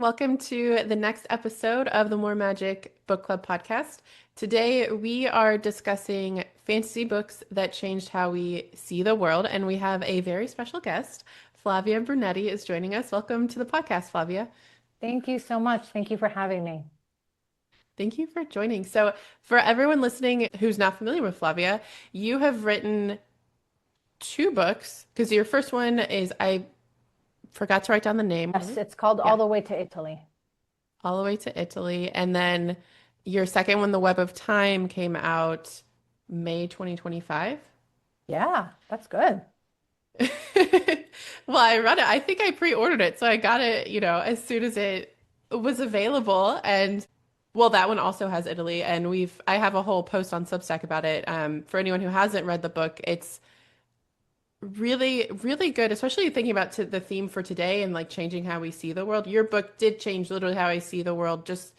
Welcome to the next episode of the More Magic Book Club podcast. Today we are discussing fantasy books that changed how we see the world, and we have a very special guest. Flavia Brunetti is joining us. Welcome to the podcast, Flavia. Thank you so much. Thank you for having me. Thank you for joining. So, for everyone listening who's not familiar with Flavia, you have written two books because your first one is, I forgot to write down the name. Yes, it's called Yeah, All the Way to Italy. All the Way to Italy. And then your second one, The Web of Time, came out May 2025. Yeah, that's good. Well, I read it. I think I pre-ordered it, so I got it, as soon as it was available. And well, that one also has Italy, and I have a whole post on Substack about it. For anyone who hasn't read the book, it's really, really good, especially thinking about the theme for today and like changing how we see the world. Your book did change literally how I see the world, just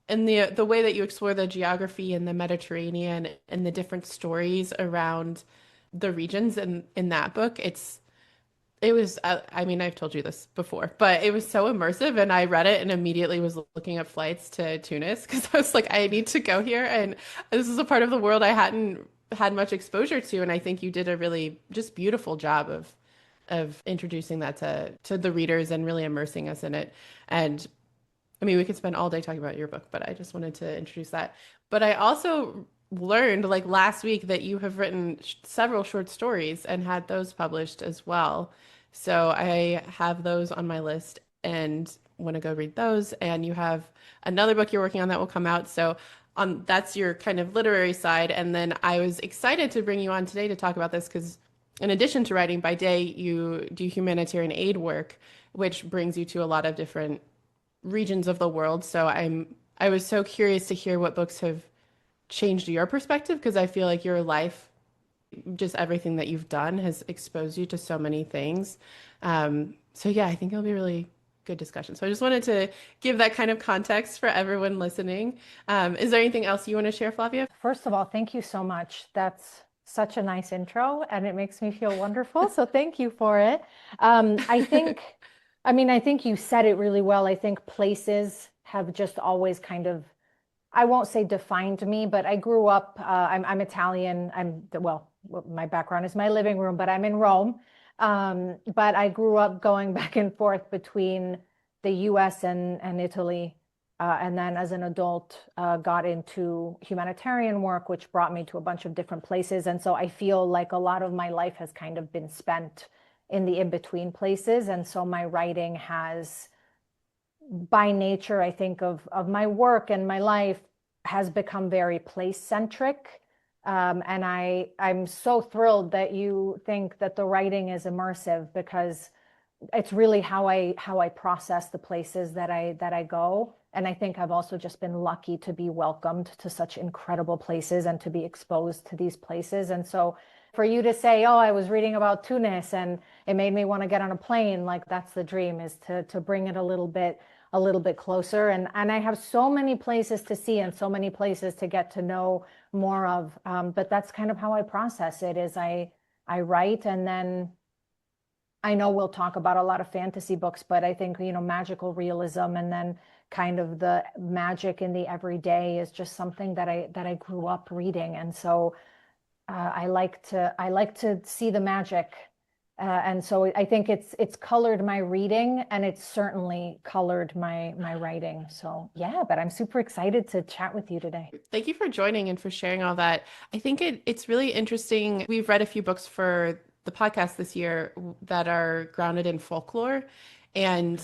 in the way that you explore the geography and the Mediterranean and the different stories around the regions in that book. It was, I mean, I've told you this before, but it was so immersive. And I read it and immediately was looking up flights to Tunis because I was like, I need to go here. And this is a part of the world I hadn't had much exposure to. And I think you did a really just beautiful job of introducing that to the readers and really immersing us in it. And I mean, we could spend all day talking about your book, but I just wanted to introduce that. But I also learned like last week that you have written several short stories and had those published as well. So I have those on my list and want to go read those. And you have another book you're working on that will come out. So on that's your kind of literary side. And then I was excited to bring you on today to talk about this because in addition to writing by day, you do humanitarian aid work, which brings you to a lot of different regions of the world. So I was so curious to hear what books have changed your perspective because I feel like your life, just everything that you've done has exposed you to so many things. So yeah, I think it'll be a really good discussion. So I just wanted to give that kind of context for everyone listening. Is there anything else you want to share, Flavia? First of all, thank you so much. That's such a nice intro and it makes me feel wonderful. So thank you for it. I think, I think you said it really well. I think places have just always kind of, I won't say defined me, but I grew up, I'm Italian. Well, my background is my living room, but I'm in Rome. But I grew up going back and forth between the US and Italy. And then as an adult, got into humanitarian work, which brought me to a bunch of different places. And so I feel like a lot of my life has kind of been spent in the in-between places. And so my writing has, by nature, I think of my work and my life has become very place centric. And I'm so thrilled that you think that the writing is immersive because it's really how I process the places that I go. And I think I've also just been lucky to be welcomed to such incredible places and to be exposed to these places. And so for you to say, oh, I was reading about Tunis and it made me want to get on a plane, like that's the dream, is to bring it a little bit closer. And I have so many places to see and so many places to get to know more of. But that's kind of how I process it is I write and then I know we'll talk about a lot of fantasy books, but I think, magical realism and then kind of the magic in the everyday is just something that I grew up reading. And so I like to see the magic. And so I think it's colored my reading and it's certainly colored my writing. So yeah, but I'm super excited to chat with you today. Thank you for joining and for sharing all that. I think it's really interesting. We've read a few books for the podcast this year that are grounded in folklore and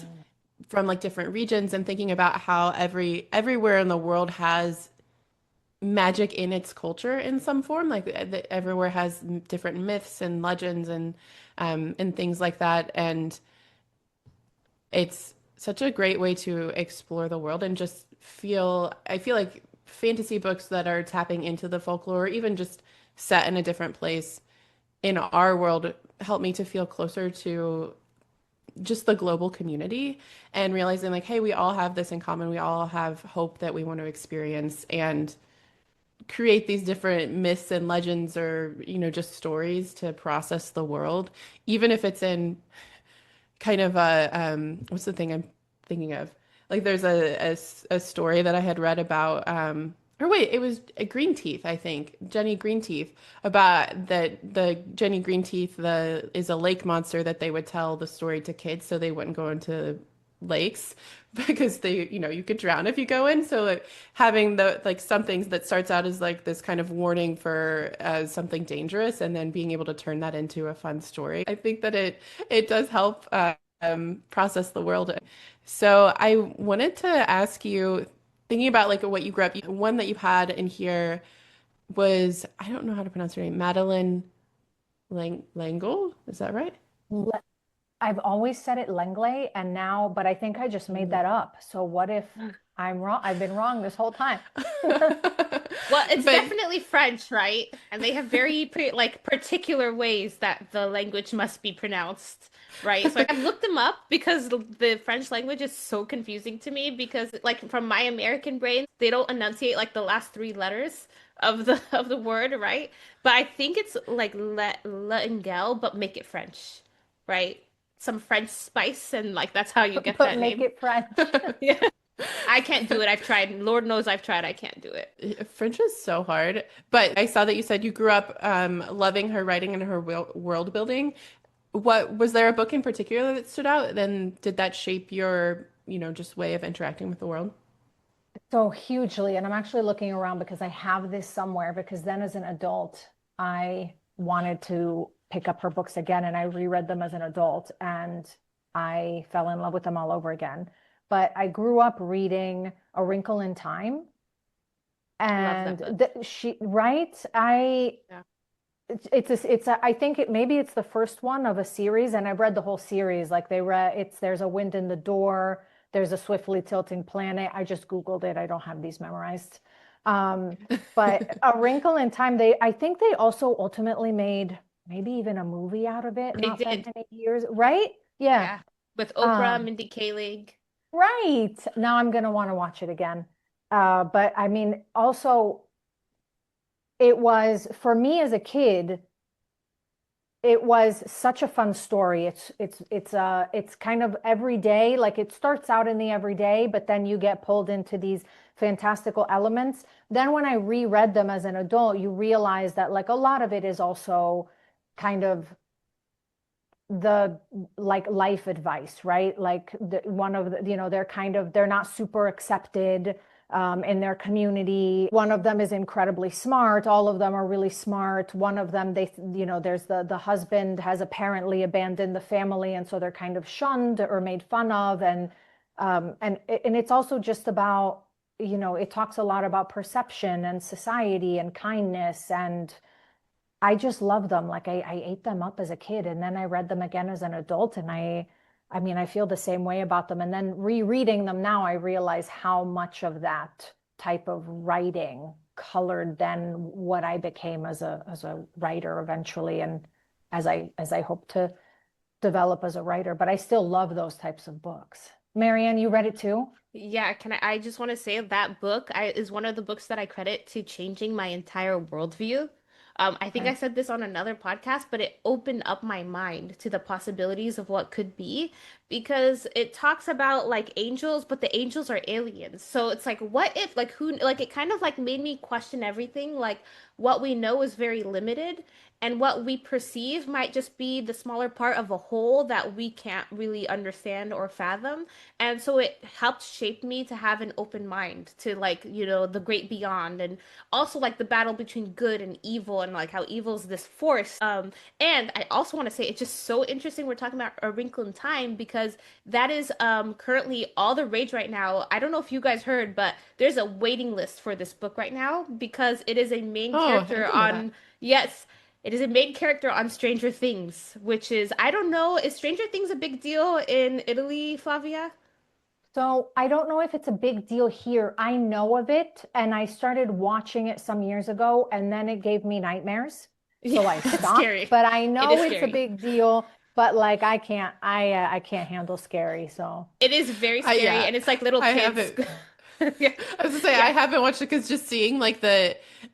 from like different regions and thinking about how everywhere in the world has magic in its culture in some form. Like everywhere has different myths and legends and things like that. And it's such a great way to explore the world and just I feel like fantasy books that are tapping into the folklore, or even just set in a different place in our world, help me to feel closer to just the global community and realizing like, hey, we all have this in common. We all have hope that we want to experience and create these different myths and legends or, just stories to process the world, even if it's in kind of a what's the thing I'm thinking of? Like there's a story that I had read about, or wait, it was Green Teeth, I think, Jenny Green Teeth, about that the Jenny Green Teeth is a lake monster that they would tell the story to kids so they wouldn't go into lakes because you could drown if you go in. So like having the like some things that starts out as like this kind of warning for something dangerous and then being able to turn that into a fun story. I think that it does help process the world. So I wanted to ask you, thinking about like what you grew up, one that you had in here was, I don't know how to pronounce her name, Madeline Langle, is that right? Le- I've always said it Lengley, and now, but I think I just made that up. So what if I'm wrong? I've been wrong this whole time. Well, it's But definitely French, right? And they have very like particular ways that the language must be pronounced, right? So I've looked them up because the French language is so confusing to me because like from my American brain, they don't enunciate like the last three letters of the word, right? But I think it's like le but make it French, right? Some French spice and like that's how you get But that make name. it French. Yeah. I can't do it. I've tried. Lord knows I've tried. I can't do it. French is so hard. But I saw that you said you grew up loving her writing and her world building. What was there a book in particular that stood out? Then did that shape your, just way of interacting with the world? So hugely. And I'm actually looking around because I have this somewhere because then as an adult, I wanted to pick up her books again and I reread them as an adult and I fell in love with them all over again. But I grew up reading A Wrinkle in Time Love that and book. right? Yeah. I think maybe it's the first one of a series and I've read the whole series. Like there's a wind in the door, there's a swiftly tilting planet. I just Googled it. I don't have these memorized. Um, but A Wrinkle in Time, I think they also ultimately made maybe even a movie out of it, They not that did. many years, right? Yeah. Yeah. With Oprah, Um, Mindy Kaling. right. Now I'm gonna want to watch it again. But I mean, also it was for me as a kid, it was such a fun story. It's kind of every day, like it starts out in the everyday, but then you get pulled into these fantastical elements. Then when I reread them as an adult, you realize that like a lot of it is also kind of the like life advice, right? Like one of the, they're not super accepted in their community. One of them is incredibly smart. All of them are really smart. One of them, there's the husband has apparently abandoned the family, and so they're kind of shunned or made fun of. And it's also just about, it talks a lot about perception and society and kindness and I just love them. Like I ate them up as a kid and then I read them again as an adult and I mean I feel the same way about them. And then rereading them now, I realize how much of that type of writing colored then what I became as a writer eventually and as I hope to develop as a writer. But I still love those types of books. Marianne, you read it too? Yeah, I just want to say that book is one of the books that I credit to changing my entire worldview. I think I Okay. said this on another podcast, but it opened up my mind to the possibilities of what could be because it talks about like angels, but the angels are aliens. So it's like, what if, like, who, like, it kind of like made me question everything. Like, what we know is very limited, and what we perceive might just be the smaller part of a whole that we can't really understand or fathom. And so it helped shape me to have an open mind to like, the great beyond and also like the battle between good and evil and like how evil is this force. And I also want to say it's just so interesting we're talking about A Wrinkle in Time because that is currently all the rage right now. I don't know if you guys heard, but there's a waiting list for this book right now because it is a main Oh, I character didn't know that. on, yes, it is a main character on Stranger Things, which is, I don't know, is Stranger Things a big deal in Italy, Flavia? So I don't know if it's a big deal here. I know of it and I started watching it some years ago and then it gave me nightmares. Yeah, So I it's stopped, scary. but I It know is it's a scary. big deal, but like I can't handle scary. So It is very scary, Yeah, and it's like little I kids. haven't. Yeah, I was gonna say I yeah. haven't watched it because just seeing like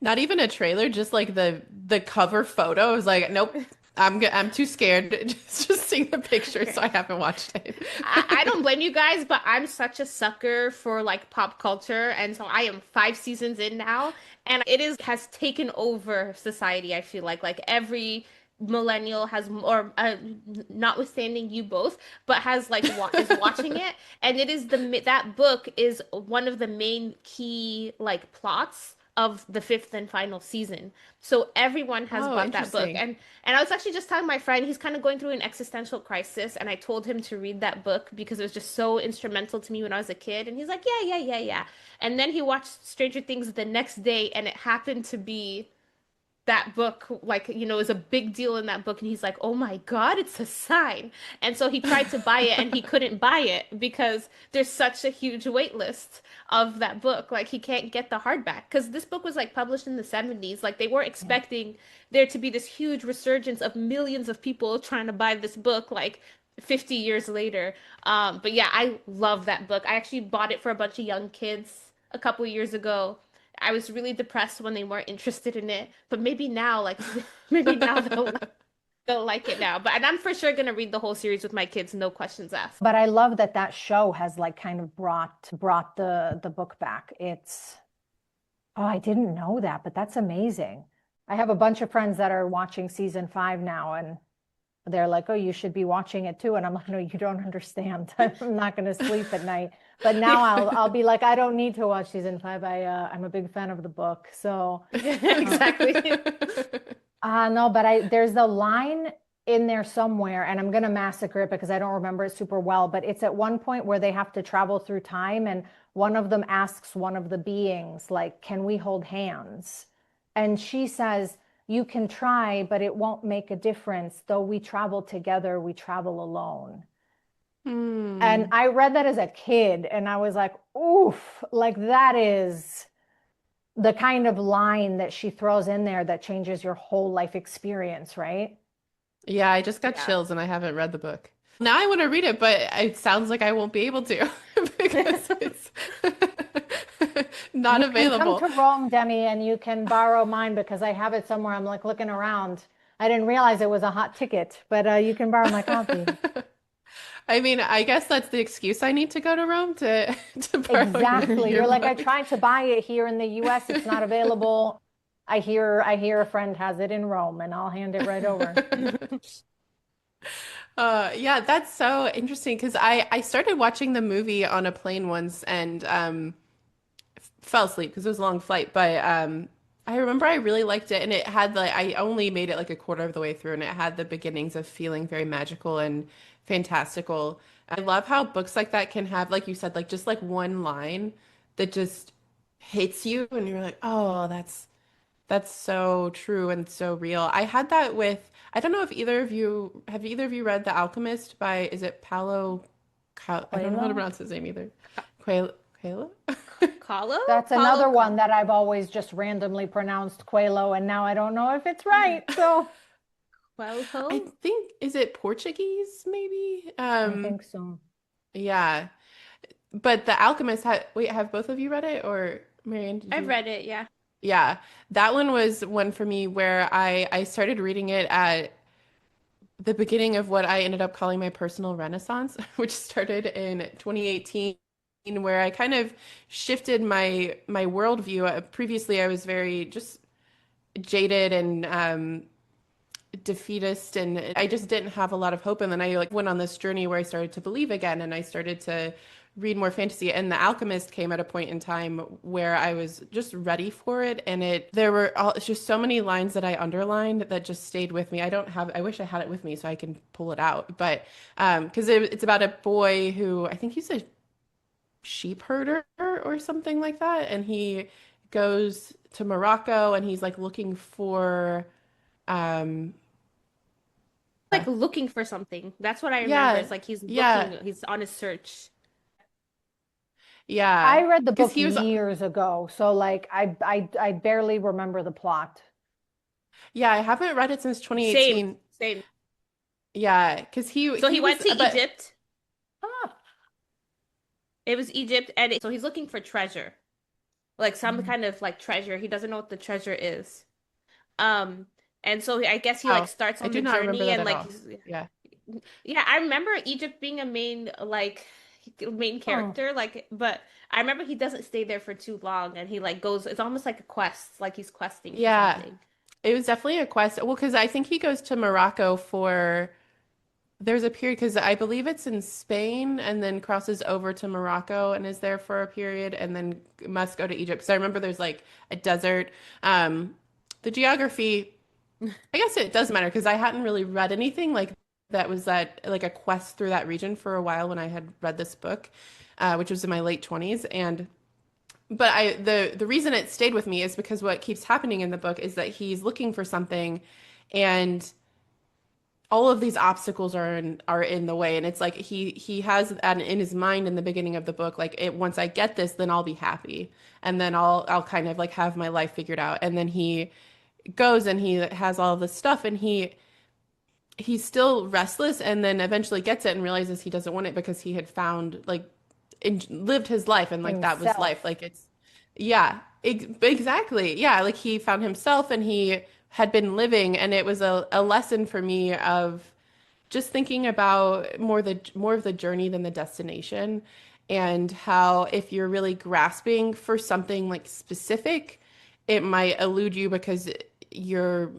not even a trailer, just like the cover photo, I was like, nope, I'm too scared to just seeing the picture, so Okay. I haven't watched it. I don't blame you guys, but I'm such a sucker for like pop culture, and so I am 5 seasons in now, and it is has taken over society. I feel like every millennial has, or notwithstanding you both, but has like wa is watching it, and it is that book is one of the main key like plots of the fifth and final season. So everyone has Oh, bought that book, interesting. and I was actually just telling my friend, he's kind of going through an existential crisis, and I told him to read that book because it was just so instrumental to me when I was a kid. And he's like, yeah, yeah, yeah, yeah. And then he watched Stranger Things the next day, and it happened to be that book, like, is a big deal in that book. And he's like, oh my God, it's a sign. And so he tried to buy it and he couldn't buy it because there's such a huge wait list of that book. Like, he can't get the hardback because this book was like published in the 70s. Like, they weren't Yeah. expecting there to be this huge resurgence of millions of people trying to buy this book, like, 50 years later. But yeah, I love that book. I actually bought it for a bunch of young kids a couple years ago. I was really depressed when they weren't interested in it, but maybe now, like maybe now they'll like it now. But and I'm for sure gonna read the whole series with my kids, no questions asked. But I love that that show has like kind of brought the book back. It's oh, I didn't know that, but that's amazing. I have a bunch of friends that are watching season 5 now, and they're like, "Oh, you should be watching it too." And I'm like, "No, you don't understand. I'm not going to sleep at night." But now I'll be like, "I don't need to watch season 5. I'm a big fan of the book." So, uh, Exactly. no, but there's a line in there somewhere, and I'm gonna massacre it because I don't remember it super well, but it's at one point where they have to travel through time, and one of them asks one of the beings, like, "Can we hold hands?" And she says, "You can try, but it won't make a difference. Though we travel together, we travel alone." And Hmm. I read that as a kid, and I was like, oof, like that is the kind of line that she throws in there that changes your whole life experience, right? Yeah, I just got Yeah. chills and I haven't read the book. Now I want to read it, but it sounds like I won't be able to because it's not You can come available. to Rome, Demi, and you can borrow mine because I have it somewhere. I'm like looking around. I didn't realize it was a hot ticket, but you can borrow my copy. I mean, I guess that's the excuse I need to go to Rome to to borrow Exactly. your You're like, I book. tried to buy it here in the US. It's not available. I hear a friend has it in Rome, and I'll hand it right over. Yeah, that's so interesting because I started watching the movie on a plane once and fell asleep because it was a long flight, but I remember I really liked it and it had like I only made it like a quarter of the way through and it had the beginnings of feeling very magical and fantastical. I love how books like that can have, like you said, like just like one line that just hits you and you're like, "Oh, that's so true and so real." I had that with, I don't know if either of you read The Alchemist by, is it I don't know how to Coelho? pronounce his name either. Coelho? Coelho? Paulo? That's Paulo another one Coelho. that I've always just randomly pronounced Coelho, and now I don't know if it's right. So I Coelho? think, is it Portuguese maybe? I think so. Yeah. But The Alchemist wait, have both of you read it or Marianne, did I've you? read it, yeah. Yeah. That one was one for me where I started reading it at the beginning of what I ended up calling my personal renaissance, which started in 2018, where I kind of shifted my worldview. Previously, I was very just jaded and defeatist, and I just didn't have a lot of hope. And then I like went on this journey where I started to believe again, and I started to read more fantasy. And The Alchemist came at a point in time where I was just ready for it, and there were it's just so many lines that I underlined that just stayed with me. I wish I had it with me so I can pull it out, but because it's about a boy who I think he's a sheep herder or something like that, and he goes to Morocco and he's like looking for um Like looking for something. That's what I remember. yeah, It's like he's yeah, looking, he's on his search. yeah. I read the Because book he was, years ago, so like I barely remember the plot. yeah, I haven't read it since Same, 2018. same. Yeah, because So he he was, went to but Egypt. Ah. It was Egypt, and so he's looking for treasure, like some Mhm. kind of like treasure. He doesn't know what the treasure is. Um, And so I guess he like Oh, starts I on do the not remember journey that and at like all. Yeah. yeah, I remember Egypt being a main Oh, character, like, but I remember he doesn't stay there for too long and he like goes, it's almost like a quest, like he's questing for Yeah. something. It was definitely a quest. Well, because I think he goes to Morocco for there's a period because I believe it's in Spain and then crosses over to Morocco and is there for a period and then must go to Egypt. Because I remember there's like a desert. Um, the geography, I guess it does matter because I hadn't really read anything like that was that like a quest through that region for a while when I had read this book, which was in my late 20s. And but the reason it stayed with me is because what keeps happening in the book is that he's looking for something and all of these obstacles are in the way and it's like he has that in his mind in the beginning of the book like it once I get this then I'll be happy and then I'll kind of like have my life figured out and then he goes and he has all this stuff and he's still restless and then eventually gets it and realizes he doesn't want it because he had found like lived his life and like that was life himself. like it's yeah exactly yeah like he found himself and he had been living and it was a lesson for me of just thinking about more of the journey than the destination and how if you're really grasping for something like specific it might elude you because you're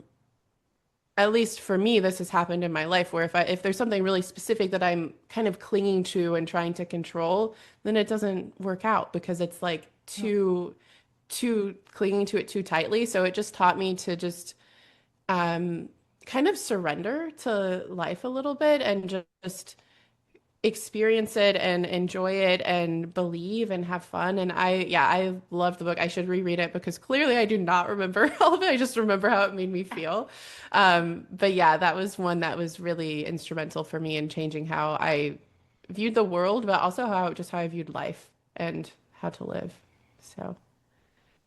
at least for me, this has happened in my life where if there's something really specific that I'm kind of clinging to and trying to control, then it doesn't work out because it's like too clinging to it too tightly. So it just taught me to just um kind of surrender to life a little bit and just experience it and enjoy it and believe and have fun. And I love the book. I should reread it because clearly I do not remember all of it. I just remember how it made me feel. But yeah, that was one that was really instrumental for me in changing how I viewed the world, but also how I viewed life and how to live. So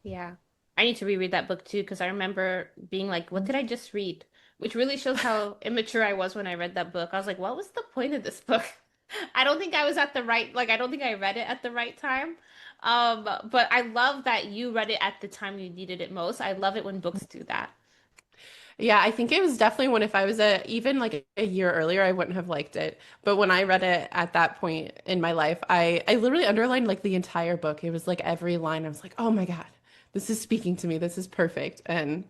Yeah. I need to reread that book too because I remember being like, what did I just read? Which really shows how immature I was when I read that book. I was like, what was the point of this book? I don't think I was at the right, like, I don't think I read it at the right time. But I love that you read it at the time you needed it most. I love it when books do that. yeah, I think it was definitely one if I was even like a year earlier, I wouldn't have liked it. But when I read it at that point in my life, I literally underlined like the entire book. It was like every line. I was like, "Oh my God, this is speaking to me. This is perfect." And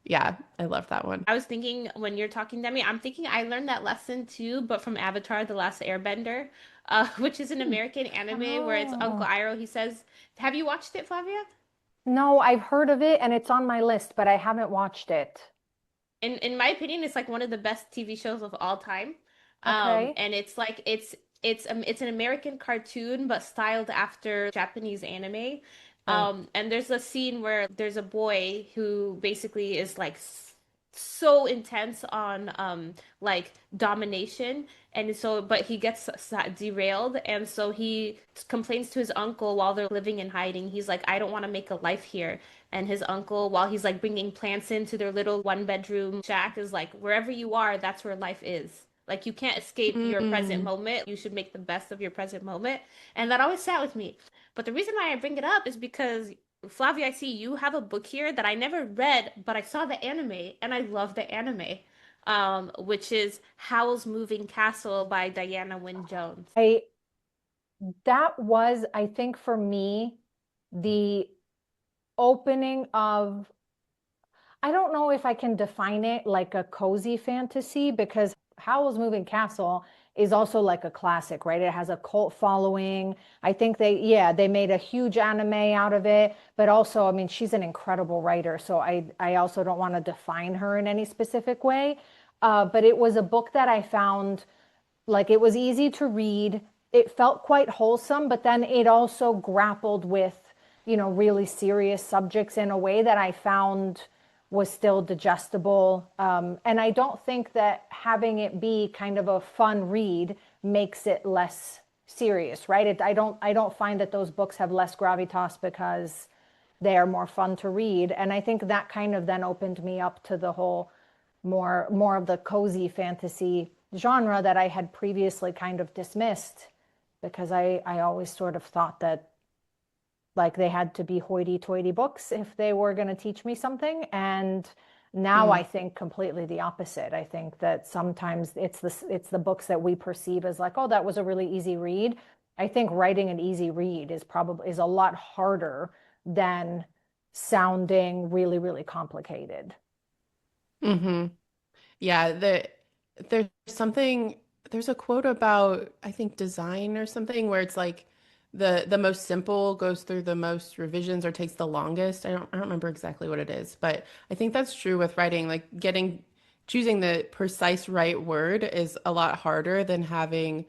yeah, I love that one. I was thinking when you're talking to me, I'm thinking I learned that lesson too, but from Avatar: The Last Airbender, which is an Hmm. American anime where it's Uncle Oh, Iroh. He says, "Have you watched it, Flavia?" no, I've heard of it and it's on my list, but I haven't watched it. In my opinion, it's like one of the best TV shows of all time. Okay. And it's like it's an American cartoon but styled after Japanese anime. Oh, And there's a scene where there's a boy who basically is like so intense on like domination and so but he gets derailed and so he complains to his uncle while they're living in hiding. He's like, I don't want to make a life here. And his uncle, while he's like bringing plants into their little one bedroom shack, is like, wherever you are, that's where life is. Like, you can't escape your present Mm. moment. You should make the best of your present moment. And that always sat with me. But the reason why I bring it up is because, Flavia, I see you have a book here that I never read, but I saw the anime and I love the anime, which is Howl's Moving Castle by Diana Wynne Jones. I that was, I think for me, the opening of, I don't know if I can define it like a cozy fantasy because Howl's Moving Castle is also like a classic, right? It has a cult following. I think yeah, they made a huge anime out of it, but also, I mean, she's an incredible writer, so I also don't want to define her in any specific way. But it was a book that I found like it was easy to read. It felt quite wholesome, but then it also grappled with, really serious subjects in a way that I found was still digestible. And I don't think that having it be kind of a fun read makes it less serious, right? I don't find that those books have less gravitas because they are more fun to read. And I think that kind of then opened me up to the whole more of the cozy fantasy genre that I had previously kind of dismissed because I always sort of thought that like they had to be hoity-toity books if they were going to teach me something. And Now I Mm, think completely the opposite. I think that sometimes it's the books that we perceive as like, oh, that was a really easy read. I think writing an easy read is a lot harder than sounding really, really complicated. hmm. Yeah, there's something there's a quote about I think design or something where it's like the most simple goes through the most revisions or takes the longest. I don't remember exactly what it is, but I think that's true with writing. Like choosing the precise right word is a lot harder than having,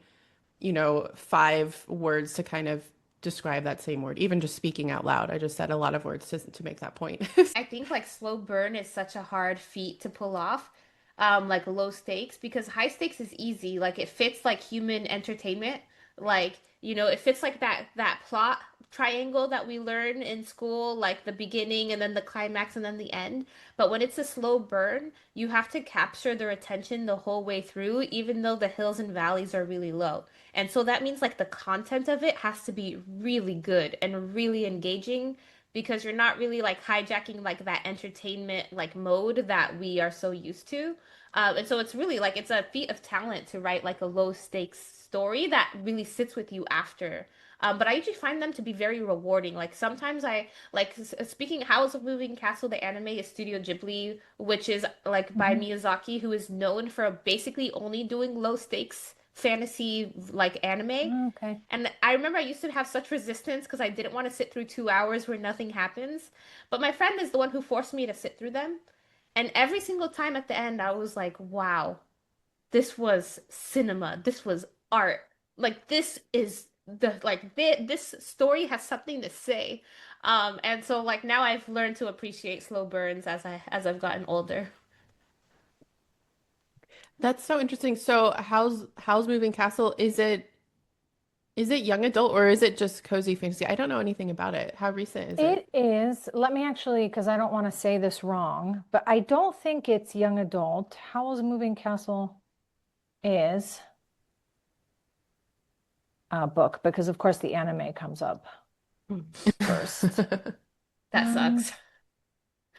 five words to kind of describe that same word. Even just speaking out loud. I just said a lot of words to make that point. I think like slow burn is such a hard feat to pull off, like low stakes, because high stakes is easy. Like it fits like human entertainment. Like, it fits like that plot triangle that we learn in school, like the beginning and then the climax and then the end. But when it's a slow burn, you have to capture their attention the whole way through, even though the hills and valleys are really low. And so that means like the content of it has to be really good and really engaging because you're not really like hijacking like that entertainment like mode that we are so used to. And so it's really like it's a feat of talent to write like a low stakes story that really sits with you after. But I usually find them to be very rewarding. Like sometimes I like speaking House of Moving Castle, the anime is Studio Ghibli, which is like by Mhm. Miyazaki, who is known for basically only doing low stakes fantasy like anime. Okay. And I remember I used to have such resistance because I didn't want to sit through 2 hours where nothing happens. But my friend is the one who forced me to sit through them. And every single time at the end, I was like, wow, this was cinema. This was art. Like, this is this story has something to say. And so like now I've learned to appreciate slow burns as I've gotten older. That's so interesting. So, how's Moving Castle? Is it young adult or is it just cozy fantasy? I don't know anything about it. How recent is it? It is, let me actually, because I don't want to say this wrong, but I don't think it's young adult. Howl's Moving Castle is a book, because of course the anime comes up first. That Um, sucks.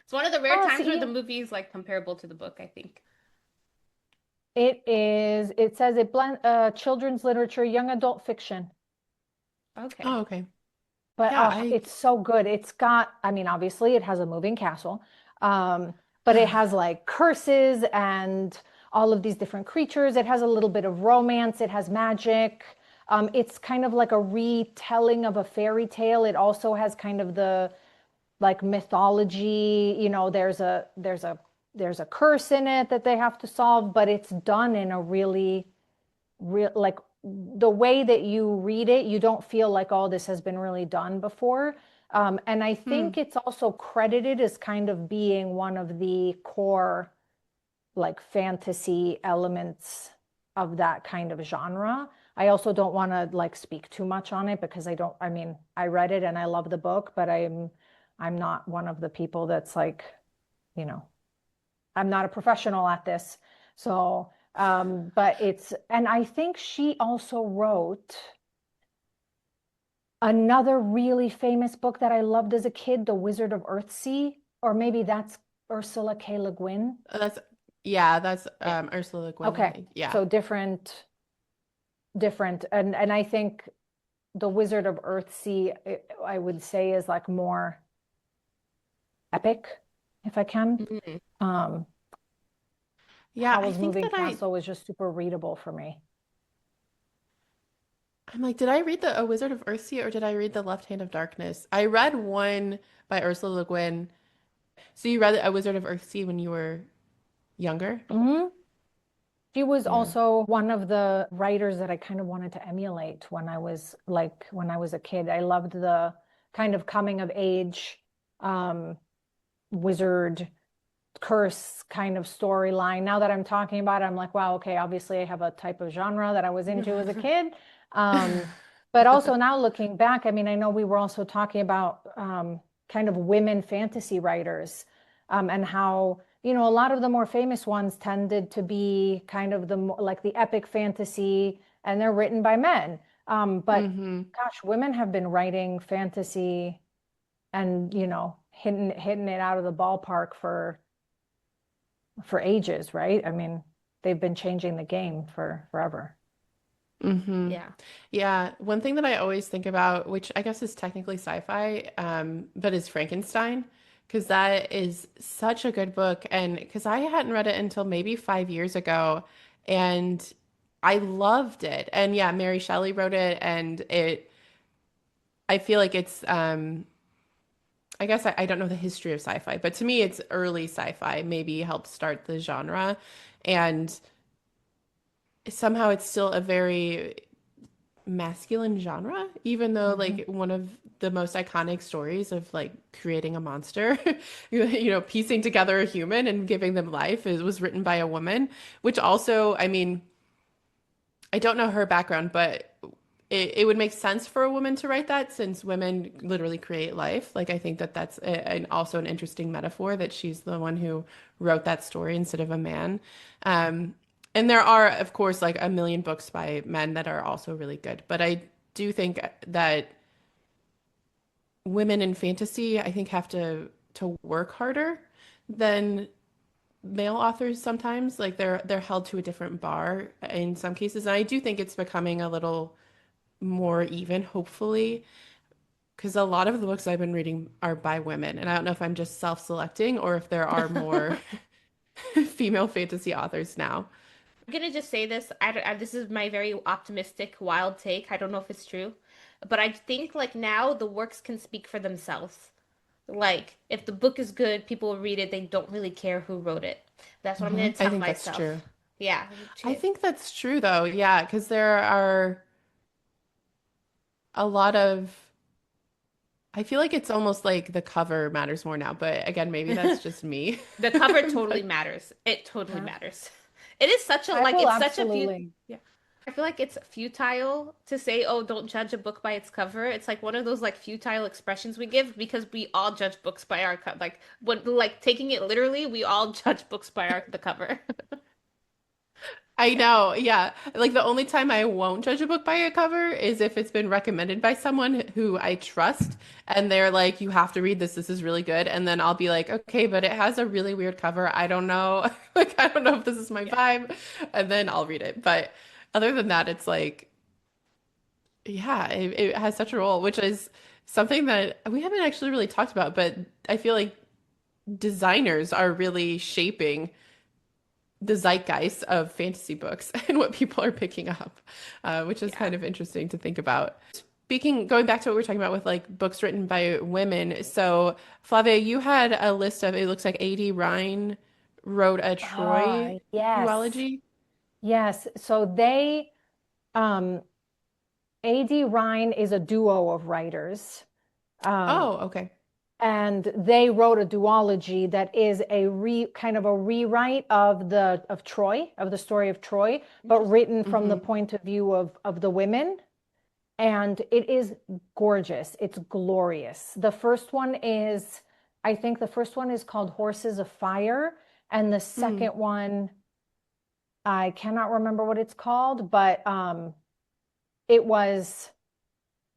It's one of the rare oh, times where see, the movie is like comparable to the book, I think. it says it blend children's literature, young adult fiction. Okay. Oh, okay. But Yeah, oh, it's so good. It's got, I mean, obviously it has a moving castle, but it has like curses and all of these different creatures. It has a little bit of romance. It has magic. It's kind of like a retelling of a fairy tale. It also has kind of the like mythology. There's a curse in it that they have to solve, but it's done in a really real like the way that you read it, you don't feel like, oh, this has been really done before. And I Hmm. think it's also credited as kind of being one of the core like fantasy elements of that kind of genre. I also don't want to like speak too much on it because I mean, I read it and I love the book, but I'm not one of the people that's like, you know, I'm not a professional at this. So, and I think she also wrote another really famous book that I loved as a kid, The Wizard of Earthsea, or maybe that's Ursula K. Le Guin. That's yeah, that's Yeah. Ursula Le Guin, I Okay. think. Yeah. So different. And I think The Wizard of Earthsea, I would say is like more epic, if I can. Mhm. Um, Yeah, I Howl's think Moving that Castle was just super readable for me. I'm like, did I read the A Wizard of Earthsea or did I read The Left Hand of Darkness? I read one by Ursula Le Guin. So you read A Wizard of Earthsea when you were younger? Mhm. She was Yeah. also one of the writers that I kind of wanted to emulate when I was a kid. I loved the kind of coming of age um, wizard curse kind of storyline. Now that I'm talking about it, I'm like, wow, okay, obviously I have a type of genre that I was into as a kid. Um, but also now looking back, I mean, I know we were also talking about kind of women fantasy writers and how, a lot of the more famous ones tended to be kind of like the epic fantasy, and they're written by men. But Hmm. gosh, women have been writing fantasy and, hitting it out of the ballpark for for ages, right? I mean, they've been changing the game for forever. Hmm. Yeah. Yeah, one thing that I always think about, which I guess is technically sci-fi, but is Frankenstein, because that is such a good book, and because I hadn't read it until maybe 5 years ago, and I loved it. And yeah, Mary Shelley wrote it, and I feel like it's, I guess I don't know the history of sci-fi, but to me, it's early sci-fi, maybe helped start the genre, and somehow it's still a very masculine genre, even though Mhm. like one of the most iconic stories of like creating a monster, piecing together a human and giving them life was written by a woman, which also, I mean, I don't know her background, but it would make sense for a woman to write that since women literally create life. Like, I think that that's also an interesting metaphor that she's the one who wrote that story instead of a man. And there are, of course, like a million books by men that are also really good. But I do think that women in fantasy, I think, have to work harder than male authors sometimes. Like they're held to a different bar in some cases. And I do think it's becoming a little more even, hopefully, because a lot of the books I've been reading are by women, and I don't know if I'm just self-selecting or if there are more female fantasy authors now. I'm gonna just say this. This is my very optimistic, wild take. I don't know if it's true, but I think like now the works can speak for themselves. Like if the book is good, people will read it. They don't really care who wrote it. That's what I'm gonna I tell think that's true. myself. Yeah. I think that's true though. Yeah, because there are a lot of I feel like it's almost like the cover matters more now, but again, maybe that's just me. The cover totally But matters. It totally Yeah. matters. It is such a I like will it's such a few absolutely. yeah. I feel like it's futile to say, "Oh, don't judge a book by its cover." It's like one of those like futile expressions we give because we all judge books by our cover. Like when like taking it literally, we all judge books by the cover. I know, yeah. Like the only time I won't judge a book by a cover is if it's been recommended by someone who I trust and they're like, you have to read this. This is really good. And then I'll be like, okay, but it has a really weird cover. I don't know. Like, I don't know if this is my Yeah. vibe. And then I'll read it. But other than that, it's like, yeah, it has such a role, which is something that we haven't actually really talked about, but I feel like designers are really shaping the zeitgeist of fantasy books and what people are picking up, which is Yeah. kind of interesting to think about. Going back to what we are talking about with like books written by women. So, Flavia, you had a list of, it looks like A.D. Rhine wrote a Ah, Troy yes. duology. Yes. So um, A.D. Rhine is a duo of writers. Um, Oh, okay. and they wrote a duology that is a kind of a rewrite of Troy, of the story of Troy, but Interesting. written from the Hmm. point of view of the women. And it is gorgeous. It's glorious. I think the first one is called Horses of Fire, and the Hmm. second one, I cannot remember what it's called, but it was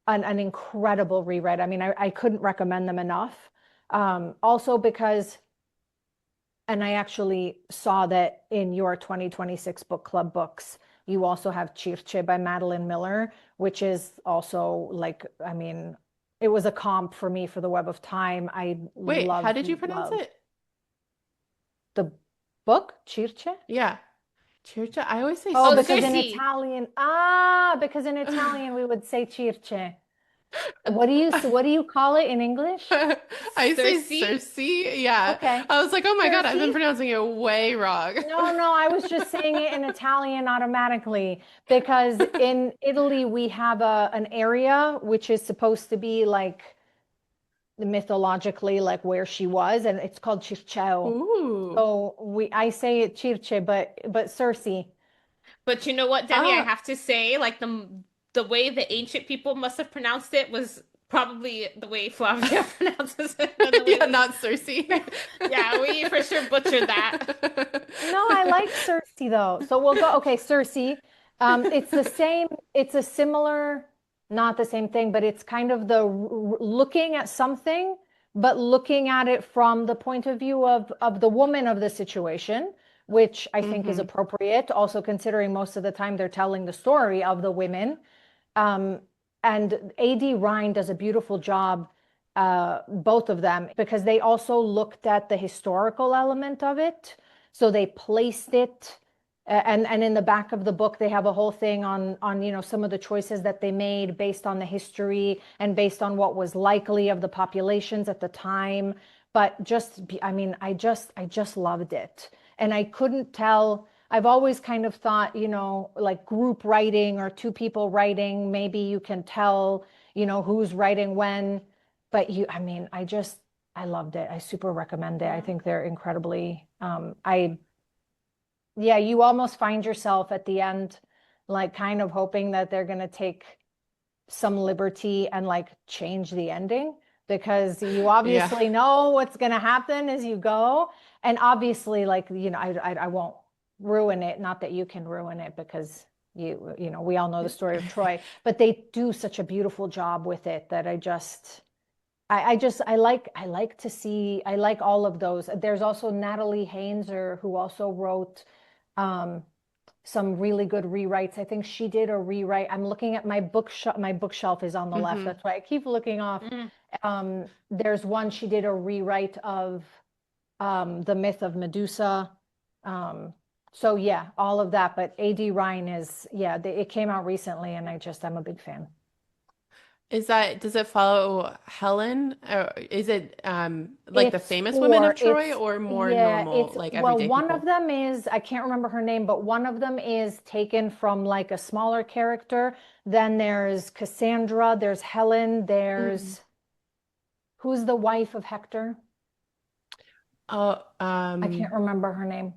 an incredible reread. I mean, I couldn't recommend them enough. Also because, and I actually saw that in your 2026 book club books, you also have Circe by Madeline Miller, which is also like, I mean, it was a comp for me for the Web of Time. I Wait, how love, did you pronounce love it? the book, Circe. Yeah. Church. I always say Oh, Oh, because in Circe. Cersei. Italian, because in Italian we would say Circe. What do you call it in English? I say Cersei. Cersei. Yeah. Okay. I was like, oh my God, I've been Circe? pronouncing it way wrong. No, no, I was just saying it in Italian automatically because in Italy we have an area which is supposed to be like mythologically like where she was, and it's called Circeo. Ooh. So I say it Circe, but Circe. But you know what, Demi, I Oh, have to say, like the way the ancient people must have pronounced it was probably the way Flavia pronounces it, and the way yeah, we, not Cersei. yeah, we for sure butchered that. No, I like Circe though. So we'll go, okay, Circe. It's the same, it's a similar, not the same thing, but it's kind of the looking at something but looking at it from the point of view of the woman of the situation, which I think is Hmm. appropriate, also considering most of the time they're telling the story of the women. Um, and A.D. Rhine does a beautiful job, both of them, because they also looked at the historical element of it. So they placed it, and in the back of the book, they have a whole thing on some of the choices that they made based on the history and based on what was likely of the populations at the time. But I mean, I just loved it, and I couldn't tell. I've always kind of thought, like group writing or two people writing, maybe you can tell, who's writing when. But I mean, I loved it. I super recommend it. I Yeah. think they're incredibly, yeah, you almost find yourself at the end, like kind of hoping that they're going to take some liberty and like change the ending because you Yeah. obviously know what's going to happen as you go. And obviously, like, I won't ruin it. Not that you can ruin it because we all know the story of Troy, but they do such a beautiful job with it that I like to see, I like all of those. There's also Natalie Haynes who also wrote um, some really good rewrites. I think she did a rewrite. I'm looking at my bookshelf. My bookshelf is on the left. Hmm. That's why I keep looking off. Mm. There's one she did a rewrite of the myth of Medusa. Um, so yeah, all of that. But A.D. Ryan it came out recently, and I'm a big fan. Does it follow Helen? Or is it like the famous women of Troy or more normal, like Well, everyday one of people? them is, I can't remember her name, but one of them is taken from like a smaller character. Then there's Cassandra, there's Helen, Mm. who's the wife of Hector? Oh, I can't remember her name.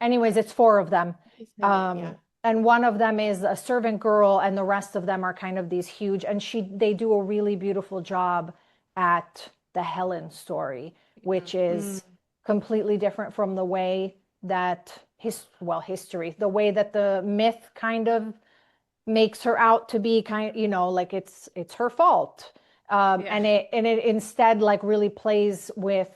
Anyways, it's four of them. yeah. And one of them is a servant girl, and the rest of them are kind of these huge, and they do a really beautiful job at the Helen story, Yeah. which Mm. is completely different from the way that history, the way that the myth kind of makes her out to be like it's her fault. Yeah. And it instead like really plays with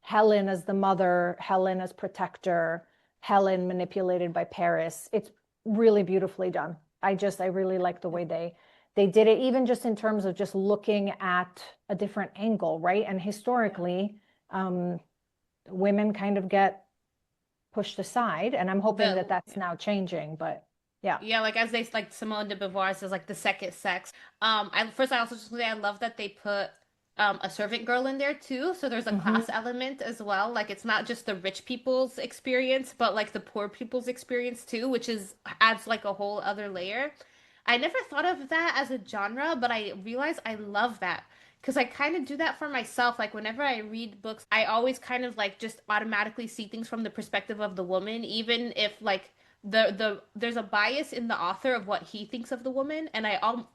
Helen as the mother, Helen as protector, Helen manipulated by Paris. It's really beautifully done. I really like the way they did it, even just in terms of just looking at a different angle, right? And Yeah. historically, um, women kind of get pushed aside, and I'm hoping that The that's now changing. But yeah. Yeah, like as they like Simone de Beauvoir says, like the second sex. I also just say I love that they put a servant girl in there too. So there's a Hmm. class element as well. Like it's not just the rich people's experience, but like the poor people's experience too, which is adds like a whole other layer. I never thought of that as a genre, but I realize I love that. Because I kind of do that for myself. Like whenever I read books, I always kind of like just automatically see things from the perspective of the woman, even if like there's a bias in the author of what he thinks of the woman, and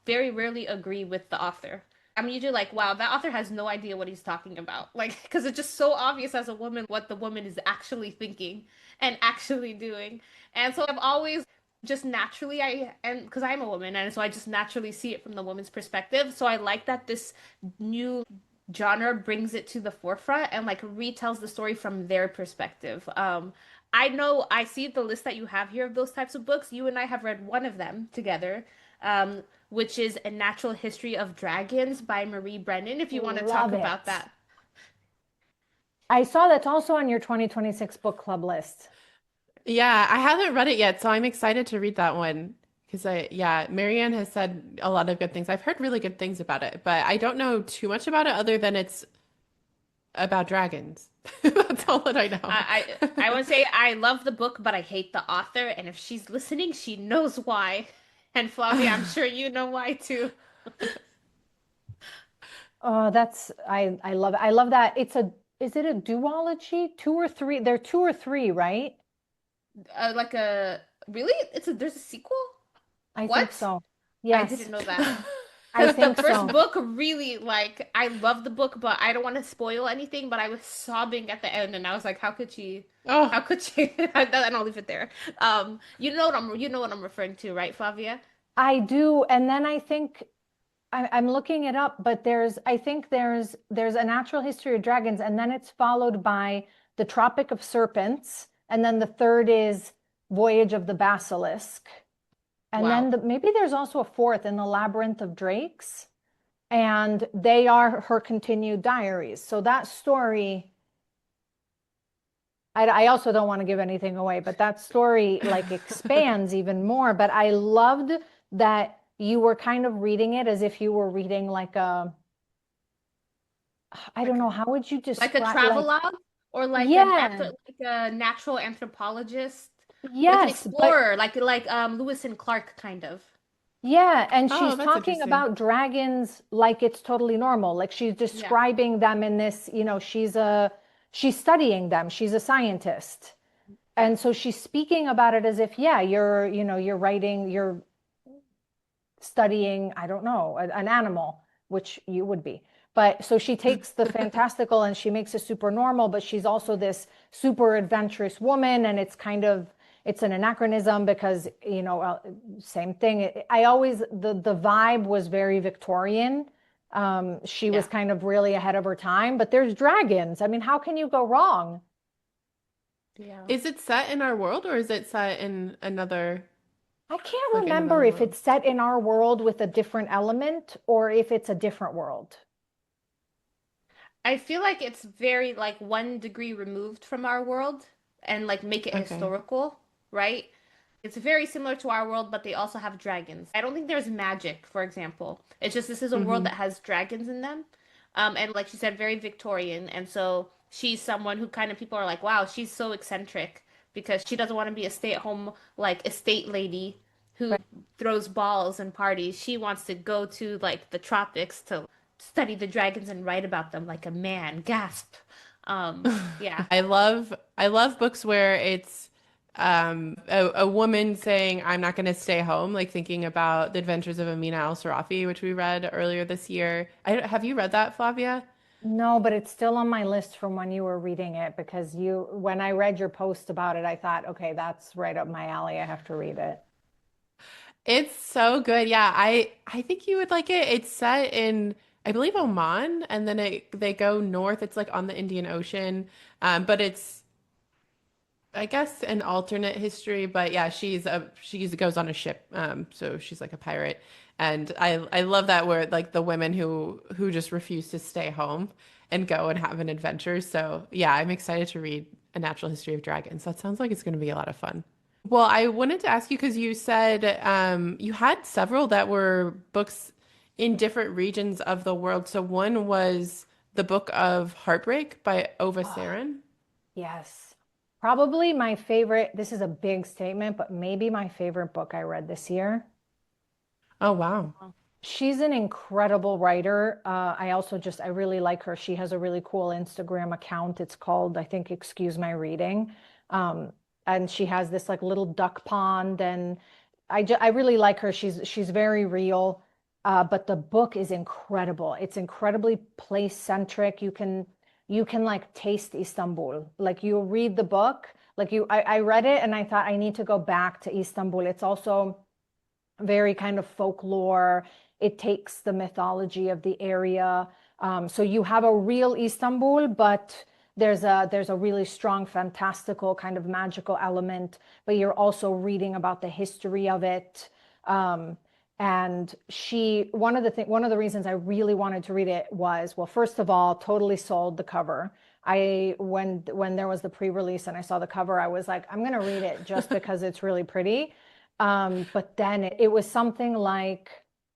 very rarely agree with the author. I'm usually like, wow, that author has no idea what he's talking about. Like, because it's just so obvious as a woman what the woman is actually thinking and actually doing. And so I've always just naturally, and because I'm a woman, and so I just naturally see it from the woman's perspective. So I like that this new genre brings it to the forefront and like retells the story from their perspective. I know I see the list that you have here of those types of books. You and I have read one of them together, which is A Natural History of Dragons by Marie Brennan, if you want to talk Love about it. that. I saw that's also on your 2026 book club list. Yeah, I haven't read it yet, so I'm excited to read that one because yeah, Marianne has said a lot of good things. I've heard really good things about it, but I don't know too much about it other than it's about dragons. That's all that I know. I would say I love the book, but I hate the author, and if she's listening, she knows why. And Flavia, I'm sure you know why too. Oh, I love it. I love that. Is it a duology? Two or three? There are two or three, right? Like a really? There's a sequel? I think What? so. I Yes, didn't know that. I Because the think first so. book really, like, I love the book, but I don't want to spoil anything. But I was sobbing at the end, and I was like, "How could she? How Oh, could she?" And I'll leave it there. You know what I'm referring to, right, Flavia? I do. And then I think I'm looking it up, but I think there's a natural history of dragons, and then it's followed by the Tropic of Serpents, and then the third is Voyage of the Basilisk. And Wow. then maybe there's also a fourth in the Labyrinth of Drakes, and they are her continued diaries. So that story, I also don't want to give anything away, but that story like expands even more. But I loved that you were kind of reading it as if you were reading like I don't know, how would you Like a describe travelogue or yeah, like a natural anthropologist, like an yes, but explorer, like Lewis and Clark kind of. yeah, and Oh, she's that's talking interesting. about dragons like it's totally normal. Like she's Yeah. describing them in this, she's studying them. She's a scientist. And so she's speaking about it as if, yeah, you're writing, you're studying, I don't know, an animal, which you would be. But so she takes the fantastical and she makes it super normal, but she's also this super adventurous woman. And it's an anachronism because, same thing. The vibe was very Victorian. She was Yeah. kind of really ahead of her time, but there's dragons. I mean, how can you go wrong? Yeah. Is it set in our world or is it set in another, I can't like in remember another if world? it's set in our world with a different element or if it's a different world. I feel like it's very like 1 degree removed from our world and like make it Okay. historical, right? It's very similar to our world, but they also have dragons. I don't think there's magic, for example. It's just this is a world Hmm. that has dragons in them. And like she said, very Victorian. And so she's someone who kind of people are like, wow, she's so eccentric because she doesn't want to be a stay-at-home like estate lady who Right. throws balls and parties. She wants to go to like the tropics to study the dragons and write about them like a man. Gasp. Yeah. I love books where it's a woman saying, I'm not going to stay home, like thinking about the adventures of Amina al-Sarafi, which we read earlier this year. Have you read that, Flavia? No, but it's still on my list from when you were reading it because when I read your post about it, I thought, okay, that's right up my alley. I have to read it. It's so good. Yeah, I think you would like it. It's set in, I believe, Oman, and then they go north. It's like on the Indian Ocean. But it's, I guess, an alternate history. But yeah, she goes on a ship. So she's like a pirate. And I love that where like the women who just refuse to stay home and go and have an adventure. So yeah, I'm excited to read A Natural History of Dragons. That sounds like it's going to be a lot of fun. Well, I wanted to ask you because you said you had several that were books in different regions of the world. So one was the Book of Heartbreak by Ova Oh, Saran. yes. Probably my favorite. This is a big statement, but maybe my favorite book I read this year. Oh, wow. She's an incredible writer. I really like her. She has a really cool Instagram account. It's called, I think, Excuse My Reading. Um, and she has this like little duck pond, and I really like her. She's very real. But the book is incredible. It's incredibly place centric. You can like taste Istanbul. Like you read the book, I read it and I thought I need to go back to Istanbul. It's also very kind of folklore. It takes the mythology of the area. So you have a real Istanbul, but there's a really strong fantastical kind of magical element, but you're also reading about the history of it. Um, and one of the reasons I really wanted to read it was, well, first of all, totally sold the cover. When there was the pre-release and I saw the cover, I was like, I'm gonna read it just because it's really pretty. But then it was something like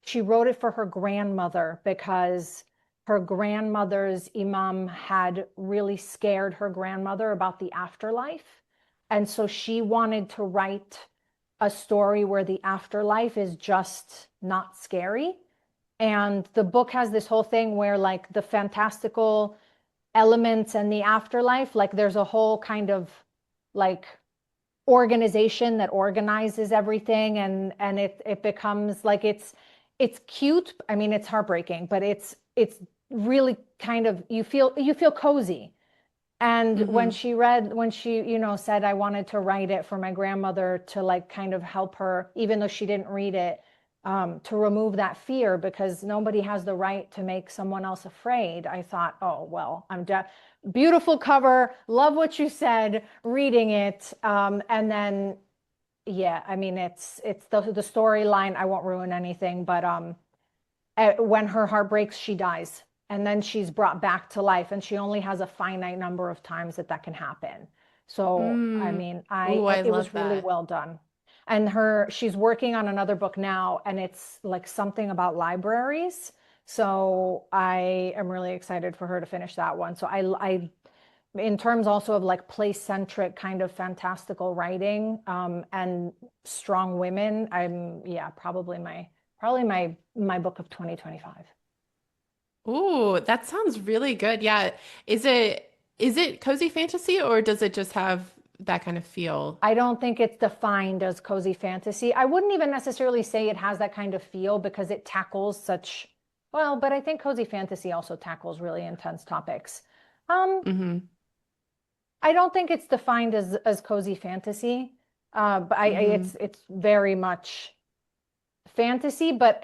she wrote it for her grandmother because her grandmother's imam had really scared her grandmother about the afterlife. And so she wanted to write a story where the afterlife is just not scary. And the book has this whole thing where, like, the fantastical elements and the afterlife, like, there's a whole kind of like organization that organizes everything, and it becomes like it's cute. I mean, it's heartbreaking, but it's really kind of you feel cozy. And when Hmm. she said I wanted to write it for my grandmother to like kind of help her, even though she didn't read it, to remove that fear, because nobody has the right to make someone else afraid. I thought, oh, well, beautiful cover, love what you said, reading it. And then, yeah, I mean, it's the storyline. I won't ruin anything, but when her heart breaks, she dies. And then she's brought back to life, and she only has a finite number of times that can happen. So, I Mm. mean, Ooh, I it was love really that. well done. And she's working on another book now, and it's like something about libraries. So I am really excited for her to finish that one. So in terms also of like place-centric kind of fantastical writing, and strong women, yeah, probably my book of 2025. Ooh, that sounds really good. Yeah. Is it cozy fantasy or does it just have that kind of feel? I don't think it's defined as cozy fantasy. I wouldn't even necessarily say it has that kind of feel, because it tackles such, well, but I think cozy fantasy also tackles really intense topics. Um, Mm-hmm. I don't think it's defined as cozy fantasy. But Mm-hmm. it's very much fantasy, but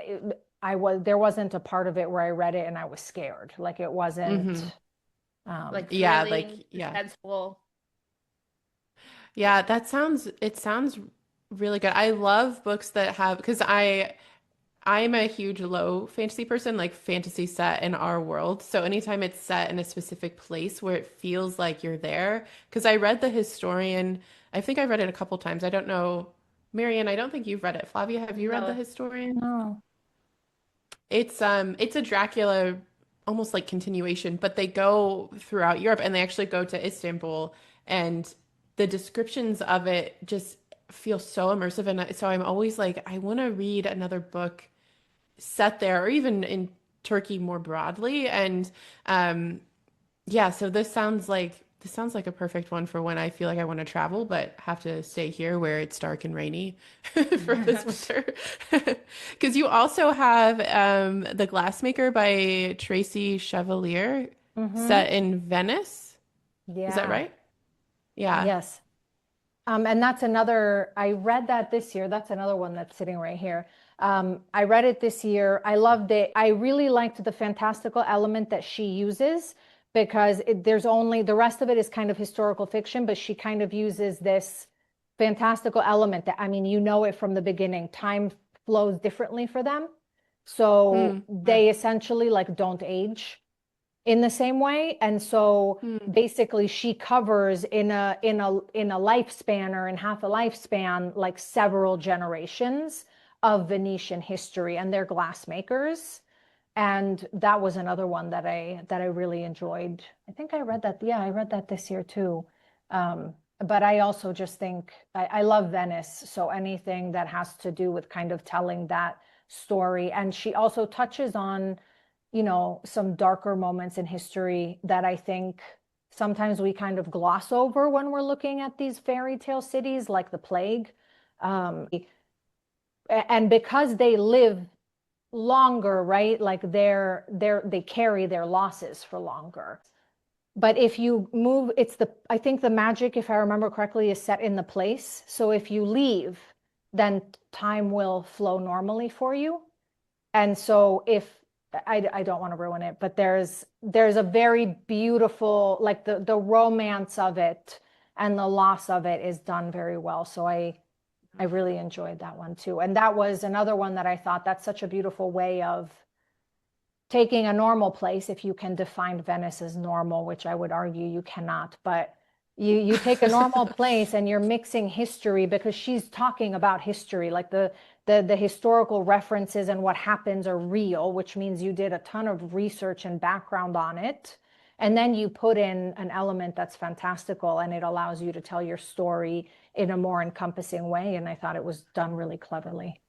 there wasn't a part of it where I read it and I was scared. Like it Mm-hmm. wasn't, Like Yeah, thrilling, yeah. suspenseful. Yeah, it sounds really good. I love books that have, because I'm a huge low fantasy person, like fantasy set in our world. So anytime it's set in a specific place where it feels like you're there, because I read The Historian, I think I read it a couple times. I don't know, Marianne, I don't think you've read it. Flavia, have you read The No. Historian? no. It's a Dracula almost like continuation, but they go throughout Europe and they actually go to Istanbul, and the descriptions of it just feel so immersive, and so I'm always like I want to read another book set there or even in Turkey more broadly. And um yeah, so this sounds like a perfect one for when I feel like I want to travel but have to stay here where it's dark and rainy for this winter. Because you also have The Glassmaker by Tracy Chevalier Mm-hmm. set in Venice. Is that Yeah. right? Yeah. Yes. And that's another, I read that this year. That's another one that's sitting right here. I read it this year. I loved it. I really liked the fantastical element that she uses, because there's only, the rest of it is kind of historical fiction, but she kind of uses this fantastical element that, I mean, you know it from the beginning. Time flows differently for them. So Mm. they essentially like don't age in the same way. And so Mm. basically she covers in a lifespan, or in half a lifespan, like several generations of Venetian history, and they're glassmakers. And that was another one that I really enjoyed. I think I read that. Yeah, I read that this year too. But I also just think I love Venice. So anything that has to do with kind of telling that story. And she also touches on, some darker moments in history that I think sometimes we kind of gloss over when we're looking at these fairy tale cities, like the plague. And because they live longer, right? Like they carry their losses for longer. But if you move, I think the magic, if I remember correctly, is set in the place. So if you leave, then time will flow normally for you. And so if I don't want to ruin it, but there's a very beautiful, like the romance of it and the loss of it is done very well. So I really enjoyed that one too. And that was another one that I thought, that's such a beautiful way of taking a normal place, if you can define Venice as normal, which I would argue you cannot, but you take a normal place and you're mixing history, because she's talking about history, like the historical references and what happens are real, which means you did a ton of research and background on it. And then you put in an element that's fantastical, and it allows you to tell your story in a more encompassing way. And I thought it was done really cleverly.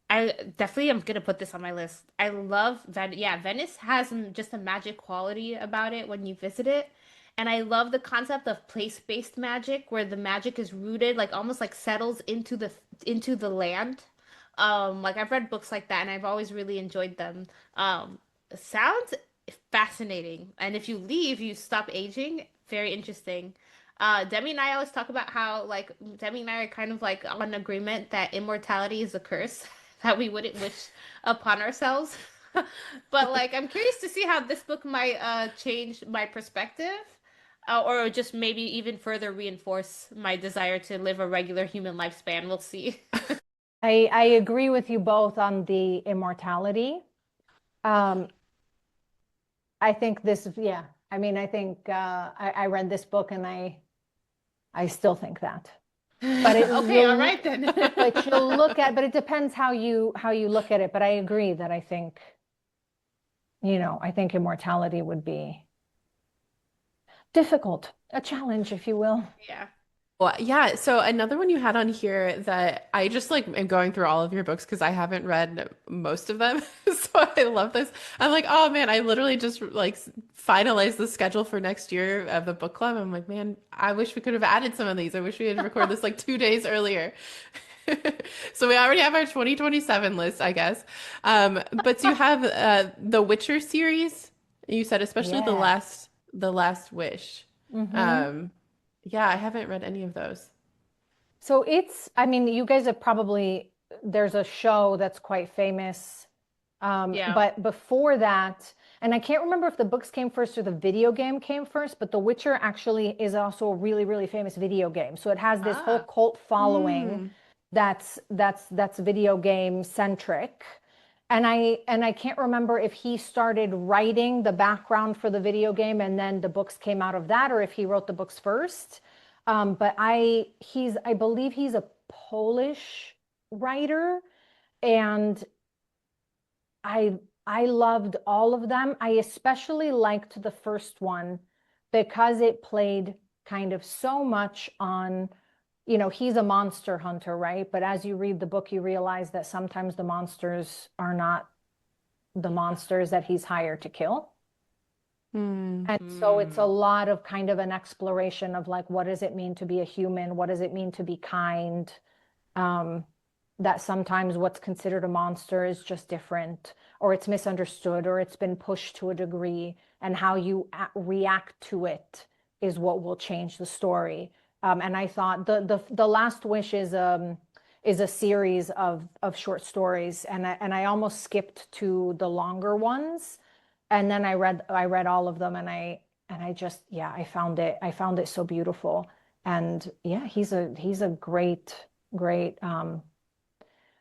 I definitely am gonna put this on my list. I love Venice. Yeah, Venice has just a magic quality about it when you visit it. And I love the concept of place-based magic, where the magic is rooted, like almost like settles into the land. Like I've read books like that and I've always really enjoyed them. Sounds fascinating. And if you leave, you stop aging. Very interesting. Demi and I always talk about how like Demi and I are kind of like on agreement that immortality is a curse. that we wouldn't wish upon ourselves. But like, I'm curious to see how this book might change my perspective, or just maybe even further reinforce my desire to live a regular human lifespan. We'll see. I agree with you both on the immortality. Um, I think this, yeah. I mean, I think I read this book and I still think that. But Okay, all right then. but you'll look at, but it depends how you look at it. But I agree that I think, I think immortality would be difficult, a challenge, if you will. Yeah. Well, yeah. So another one you had on here that I just like am going through all of your books because I haven't read most of them. So I love this. I'm like, oh man, I literally just like finalized the schedule for next year of the book club. I'm like, man, I wish we could have added some of these. I wish we had recorded this like 2 days earlier. So we already have our 2027 list, I guess. But you have the Witcher series. You said especially Yeah. the last wish. Hmm. Um, yeah, I haven't read any of those. So I mean, you guys have probably, there's a show that's quite famous. Yeah. But before that, and I can't remember if the books came first or the video game came first, but The Witcher actually is also a really, really famous video game. So it has this whole Ah. cult following Hmm. that's video game centric. And I can't remember if he started writing the background for the video game and then the books came out of that, or if he wrote the books first. But I believe he's a Polish writer, and I loved all of them. I especially liked the first one because it played kind of so much on, he's a monster hunter, right? But as you read the book, you realize that sometimes the monsters are not the monsters that he's hired to kill. Hmm. And so it's a Mm. lot of kind of an exploration of like, what does it mean to be a human? What does it mean to be kind? Um, that sometimes what's considered a monster is just different, or it's misunderstood, or it's been pushed to a degree, and how you react to it is what will change the story. And I thought the Last Wish is a series of short stories, and I almost skipped to the longer ones, and then I read all of them, and I just, yeah, I found it so beautiful. And yeah, he's a great.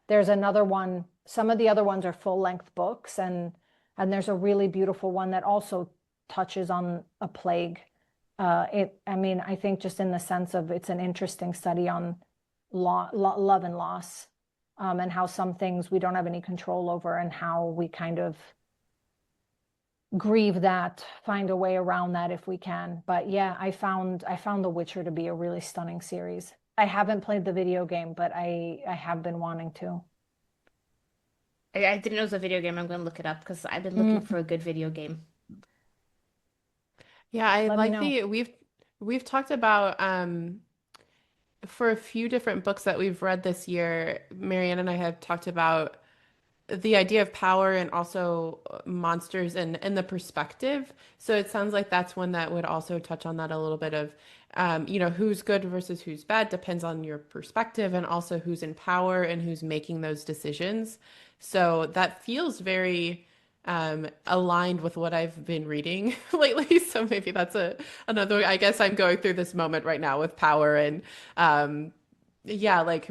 There's another one. Some of the other ones are full length books, and there's a really beautiful one that also touches on a plague. I mean, I think just in the sense of it's an interesting study on love and loss, and how some things we don't have any control over, and how we kind of grieve that, find a way around that if we can. But yeah, I found The Witcher to be a really stunning series. I haven't played the video game, but I have been wanting to. I didn't know it was a video game. I'm going to look it up because I've been looking Mm, for a good video game. Yeah, I let me like know. we've talked about for a few different books that we've read this year, Marianne and I have talked about the idea of power and also monsters and the perspective. So it sounds like that's one that would also touch on that a little bit of, who's good versus who's bad depends on your perspective and also who's in power and who's making those decisions. So that feels very aligned with what I've been reading lately. So maybe that's another, I guess I'm going through this moment right now with power and yeah, like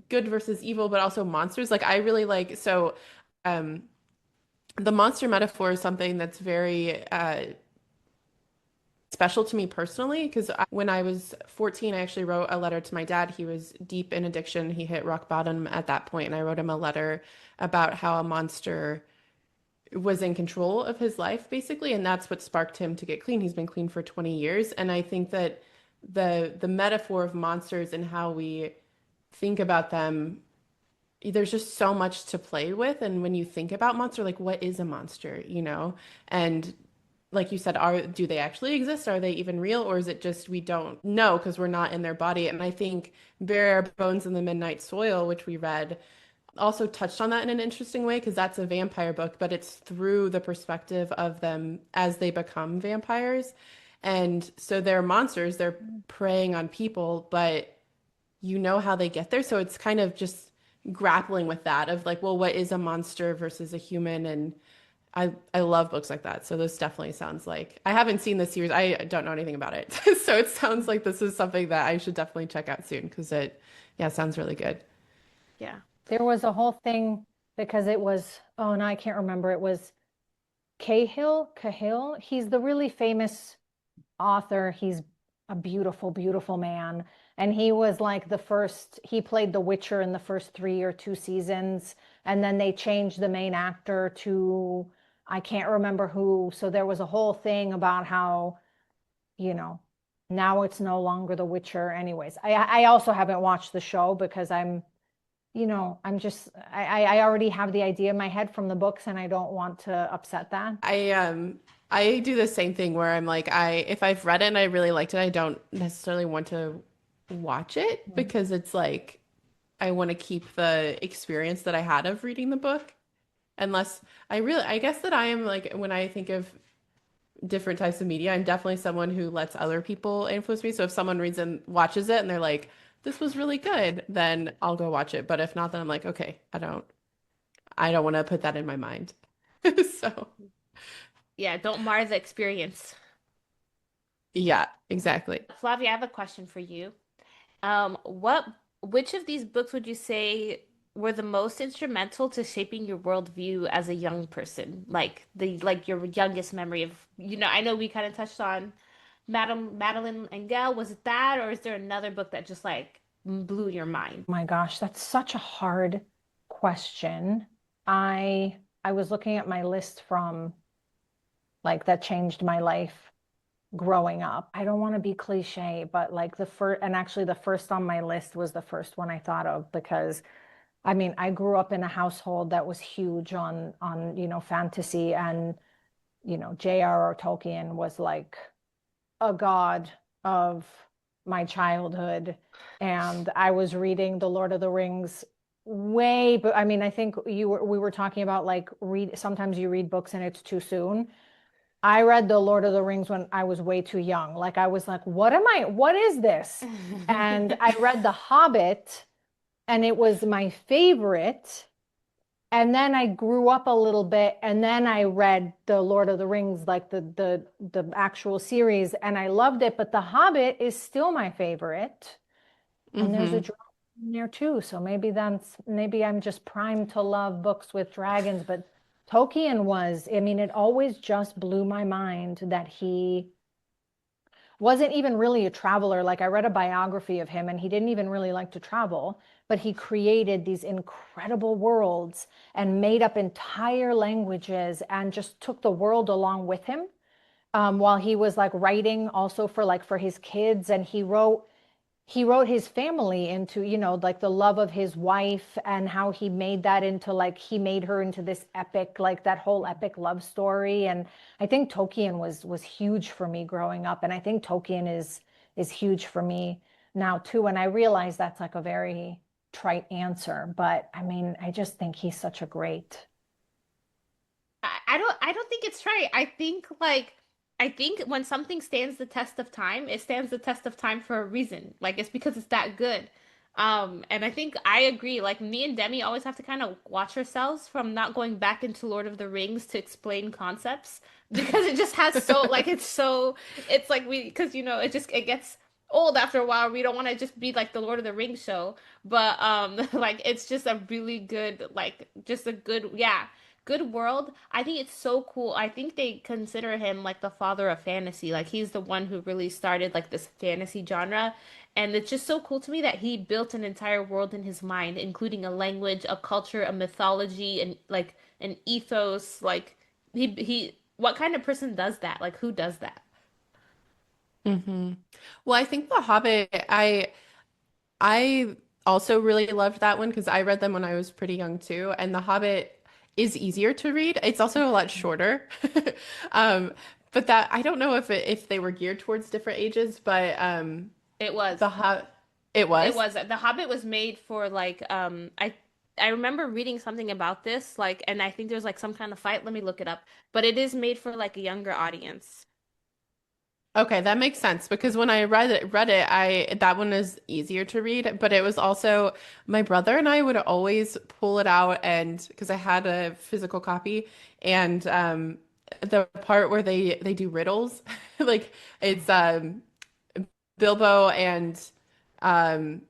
good versus evil, but also monsters. Like I really like um the monster metaphor is something that's very special to me personally because when I was 14, I actually wrote a letter to my dad. He was deep in addiction. He hit rock bottom at that point, and I wrote him a letter about how a monster was in control of his life, basically, and that's what sparked him to get clean. He's been clean for 20 years, and I think that the metaphor of monsters and how we think about them there's just so much to play with. And when you think about monster, like what is a monster, And like you said, do they actually exist? Are they even real? Or is it just we don't know because we're not in their body? And I think Bury Our Bones in the Midnight Soil, which we read, also touched on that in an interesting way because that's a vampire book, but it's through the perspective of them as they become vampires. And so they're monsters, they're preying on people, but you know how they get there. So it's kind of just grappling with that of like, well, what is a monster versus a human? And I love books like that. So this definitely sounds like I haven't seen the series. I don't know anything about it. So it sounds like this is something that I should definitely check out soon because yeah, sounds really good. Yeah. There was a whole thing because it was, oh, no, I can't remember. It was Cahill. He's the really famous author. He's a beautiful, beautiful man. And he was like he played The Witcher in the first 3 or 2 seasons. And then they changed the main actor to, I can't remember who. So there was a whole thing about how, you know, now it's no longer The Witcher. Anyways, I also haven't watched the show because I'm just, I already have the idea in my head from the books and I don't want to upset that. I do the same thing where I'm like if I've read it and I really liked it, I don't necessarily want to watch it because it's like I want to keep the experience that I had of reading the book. Unless I guess that I am like when I think of different types of media, I'm definitely someone who lets other people influence me. So if someone reads and watches it and they're like, this was really good, then I'll go watch it. But if not, then I'm like, okay, I don't want to put that in my mind. So Yeah, don't mar the experience. yeah, exactly. Flavia, I have a question for you. What which of these books would you say were the most instrumental to shaping your worldview as a young person? Like your youngest memory of, I know we kind of touched on Madeline and Gail. Was it that, or is there another book that just like blew your mind? My gosh, that's such a hard question. I was looking at my list from like that changed my life growing up. I don't want to be cliche, but like the first, and actually the first on my list was the first one I thought of because I mean, I grew up in a household that was huge on fantasy and J.R.R. Tolkien was like a god of my childhood. And I was reading The Lord of the Rings but I mean, I think we were talking about like sometimes you read books and it's too soon. I read The Lord of the Rings when I was way too young. Like I was like, what is this? And I read The Hobbit and it was my favorite. And then I grew up a little bit and then I read The Lord of the Rings, like the actual series, and I loved it, but The Hobbit is still my favorite. And there's a Hmm. dragon in there too. So maybe I'm just primed to love books with dragons, but Tolkien was, I mean, it always just blew my mind that he wasn't even really a traveler. Like I read a biography of him and he didn't even really like to travel, but he created these incredible worlds and made up entire languages and just took the world along with him. While he was like writing also for his kids, and he wrote his family into, like the love of his wife and how he made that into like he made her into this epic, like that whole epic love story. And I think Tolkien was huge for me growing up. And I think Tolkien is huge for me now too. And I realize that's like a very trite answer, but I mean, I just think he's such a great. I don't think it's right. I think when something stands the test of time, it stands the test of time for a reason. Like it's because it's that good. And I think I agree. Like me and Demi always have to kind of watch ourselves from not going back into Lord of the Rings to explain concepts because it just has so like it's like because it gets old after a while. We don't want to just be like the Lord of the Rings show, but like it's just a really good like just a good good world. I think it's so cool. I think they consider him like the father of fantasy. Like he's the one who really started like this fantasy genre. And it's just so cool to me that he built an entire world in his mind, including a language, a culture, a mythology, and like an ethos. Like what kind of person does that? Like who does that? Hmm. Well, I think The Hobbit, I also really loved that one because I read them when I was pretty young too. And The Hobbit is easier to read. It's also a lot shorter. Um, but that I don't know if they were geared towards different ages, but It was. the Hobbit it It was. was. The Hobbit was made for like I remember reading something about this like and I think there's like some kind of fight. Let me look it up. But it is made for like a younger audience. Okay, that makes sense because when I read it, that one is easier to read, but it was also my brother and I would always pull it out and because I had a physical copy and the part where they do riddles, like it's Bilbo and um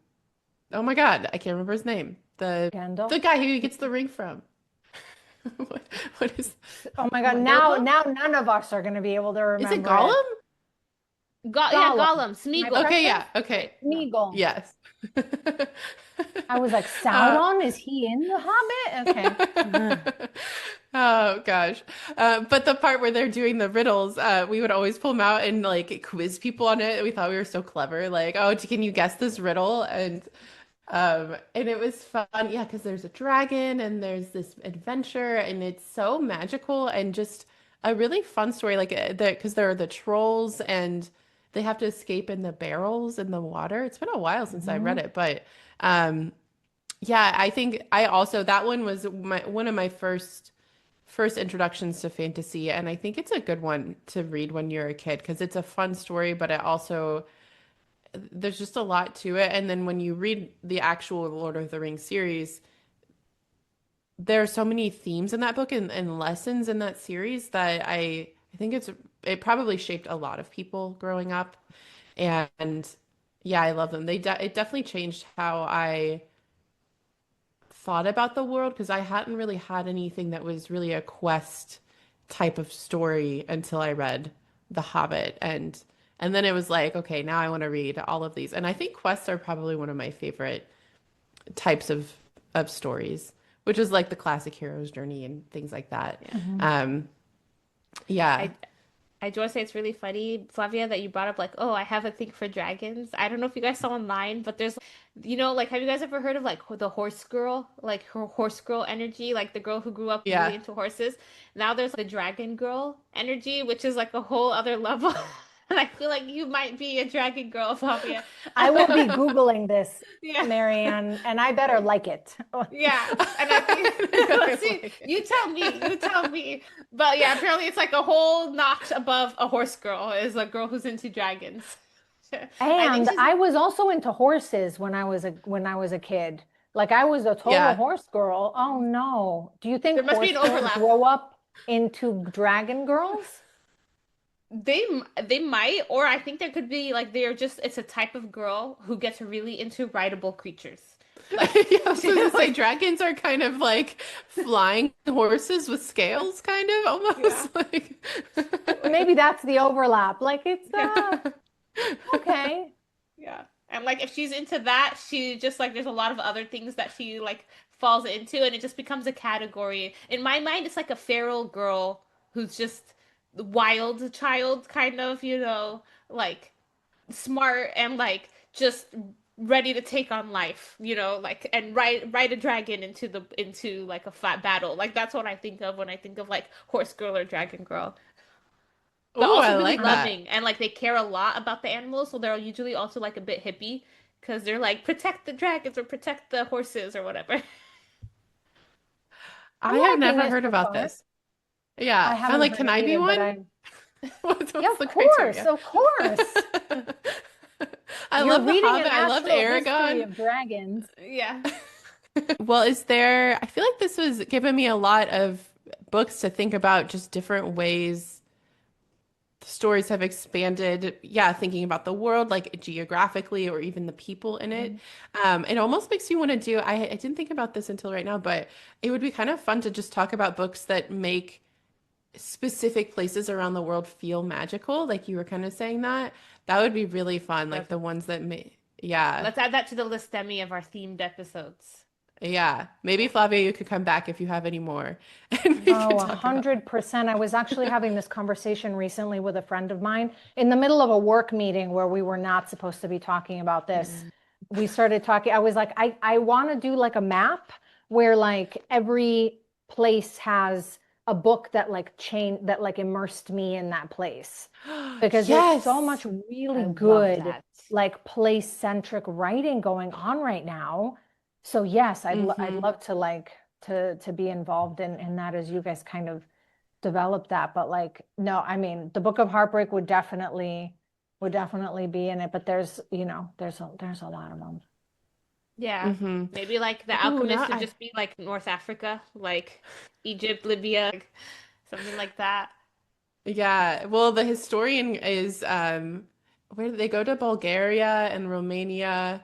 oh my God, I can't remember his name. The Gandalf. guy who gets the ring from. What, what Oh my God. Bilbo? Now none of us are going to be able to Is it remember it. Gollum? Yeah, Gollum. Gollum, My Smeagol. Okay, precious yeah, okay. Yeah. Smeagol. Yes. I was like, Uh, Sauron, is he in The Hobbit? Okay. Mhm. oh gosh. But the part where they're doing the riddles, we would always pull them out and like quiz people on it. We thought we were so clever. Like, oh, can you guess this riddle? And it was fun. Yeah, because there's a dragon and there's this adventure and it's so magical and just a really fun story. Like because there are the trolls and they have to escape in the barrels in the water. It's been a while since I read Mhm. it, but um yeah, I think I also that one was one of my first introductions to fantasy, and I think it's a good one to read when you're a kid because it's a fun story, but it also there's just a lot to it. And then when you read the actual Lord of the Rings series, there are so many themes in that book and lessons in that series that I think it probably shaped a lot of people growing up. And yeah, I love them. It definitely changed how I thought about the world because I hadn't really had anything that was really a quest type of story until I read The Hobbit and then it was like, okay, now I want to read all of these. And I think quests are probably one of my favorite types of stories, which is like the classic hero's journey and things like that. Yeah. Mhm. Um, yeah. I I do want to say it's really funny, Flavia, that you brought up like, oh, I have a thing for dragons. I don't know if you guys saw online, but there's, like, have you guys ever heard of like the horse girl, like her horse girl energy, like the girl who grew up really Yeah. into horses? Now there's the dragon girl energy, which is like a whole other level. And I feel like you might be a dragon girl, Flavia. I will be Googling this, Yeah. Marianne, and I better like it. Yeah, and I think let's see. You tell me. You tell me. But yeah, apparently it's like a whole notch above a horse girl is a girl who's into dragons. I think And she's I was also into horses when I was a kid. Like I was a total Yeah. horse girl. Oh no. Do you think there must be horse an girls overlap. grow up into dragon girls? They might, or I think there could be like they're just it's a type of girl who gets really into rideable creatures. Like Yeah, I was gonna say dragons are kind of like flying horses with scales, kind of yeah. almost like. Maybe that's the overlap. Like it's Yeah. okay. Yeah. And like if she's into that, she just like there's a lot of other things that she like falls into and it just becomes a category. In my mind, it's like a feral girl who's just the wild child kind of, like smart and like just ready to take on life, like and ride a dragon into like a fat battle. Like that's what I think of when I think of like horse girl or dragon girl, but Oh, I also really like that. loving and like they care a lot about the animals, so they're usually also like a bit hippie because they're like protect the dragons or protect the horses or whatever. I I'm have liking never this heard so about far. this. Yeah, I I'm haven't like, heard can it I be either, but one? I yeah, What's of the course, criteria? of course. I You're love The reading an Hobbit. I loved actual history Aragon. of dragons. Yeah. Well, I feel like this was giving me a lot of books to think about just different ways stories have expanded. Yeah, thinking about the world, like geographically or even the people in it. Mhm. It almost makes you want to I didn't think about this until right now, but it would be kind of fun to just talk about books that make specific places around the world feel magical. Like you were kind of saying that. That would be really fun. Like the Perfect. ones that may, yeah. Let's add that to the list, Demi, of our themed episodes. Yeah. Maybe Flavia, you could come back if you have any more and we Oh, could a talk about. hundred percent. I was actually having this conversation recently with a friend of mine in the middle of a work meeting where we were not supposed to be talking about this. Mm. We started talking. I was like, I want to do like a map where like every place has a book that like immersed me in that place because there's so much Yes. really I love good that. like place-centric writing going on right now. So yes, I'd Hmm. love to like to be involved in that as you guys kind of develop that. But like no, I mean the Book of Heartbreak would definitely would definitely be in it, but there's, there's a lot of them. Yeah. Maybe like The Ooh, Alchemist would just be like North Africa, like Egypt, Libya, like, something like that. yeah. Well, the historian is where did they go to Bulgaria and Romania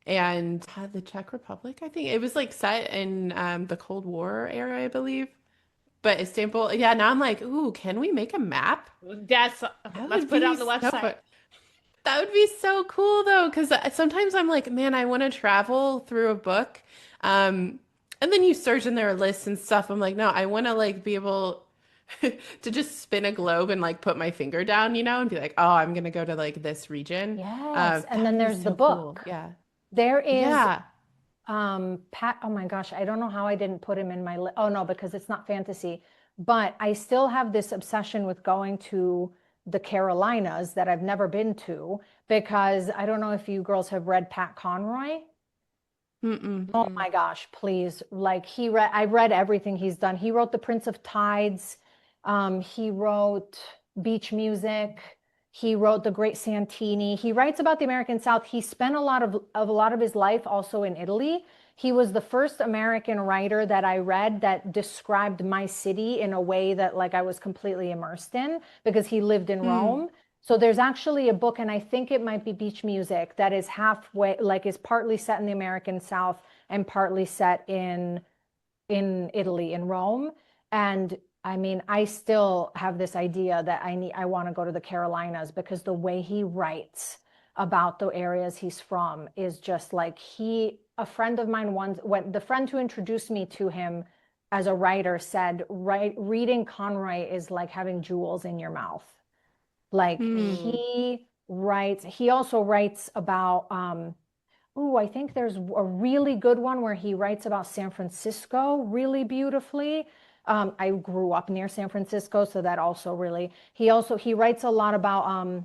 and the Czech Republic, I think. It was like set in the Cold War era, I believe. But Istanbul, yeah, now I'm like, ooh, can we make a map? That's That let's would put it be on the so website. fun. That would be so cool though, because sometimes I'm like, man, I want to travel through a book. Um, and then you search in their lists and stuff. I'm like, no, I want to like be able to just spin a globe and like put my finger down, and be like, oh, I'm gonna go to like this region. Yes. And That then would be there's the so cool. book. Yeah. There is Yeah. Pat, oh my gosh, I don't know how I didn't put him in my list. Oh no, because it's not fantasy. But I still have this obsession with going to the Carolinas that I've never been to, because I don't know if you girls have read Pat Conroy. Mm-mm. Oh my gosh, please. Like I read everything he's done. He wrote The Prince of Tides. He wrote Beach Music. He wrote The Great Santini. He writes about the American South. He spent a lot of his life also in Italy. He was the first American writer that I read that described my city in a way that like I was completely immersed in, because he lived in Mm. Rome. So there's actually a book, and I think it might be Beach Music, that is halfway, like is partly set in the American South and partly set in Italy, in Rome. And I mean, I still have this idea that I want to go to the Carolinas, because the way he writes about the areas he's from is just like a friend of mine once, when the friend who introduced me to him as a writer said, reading Conroy is like having jewels in your mouth. Like Mm. he also writes about, I think there's a really good one where he writes about San Francisco really beautifully. I grew up near San Francisco, so that also really, he writes a lot about,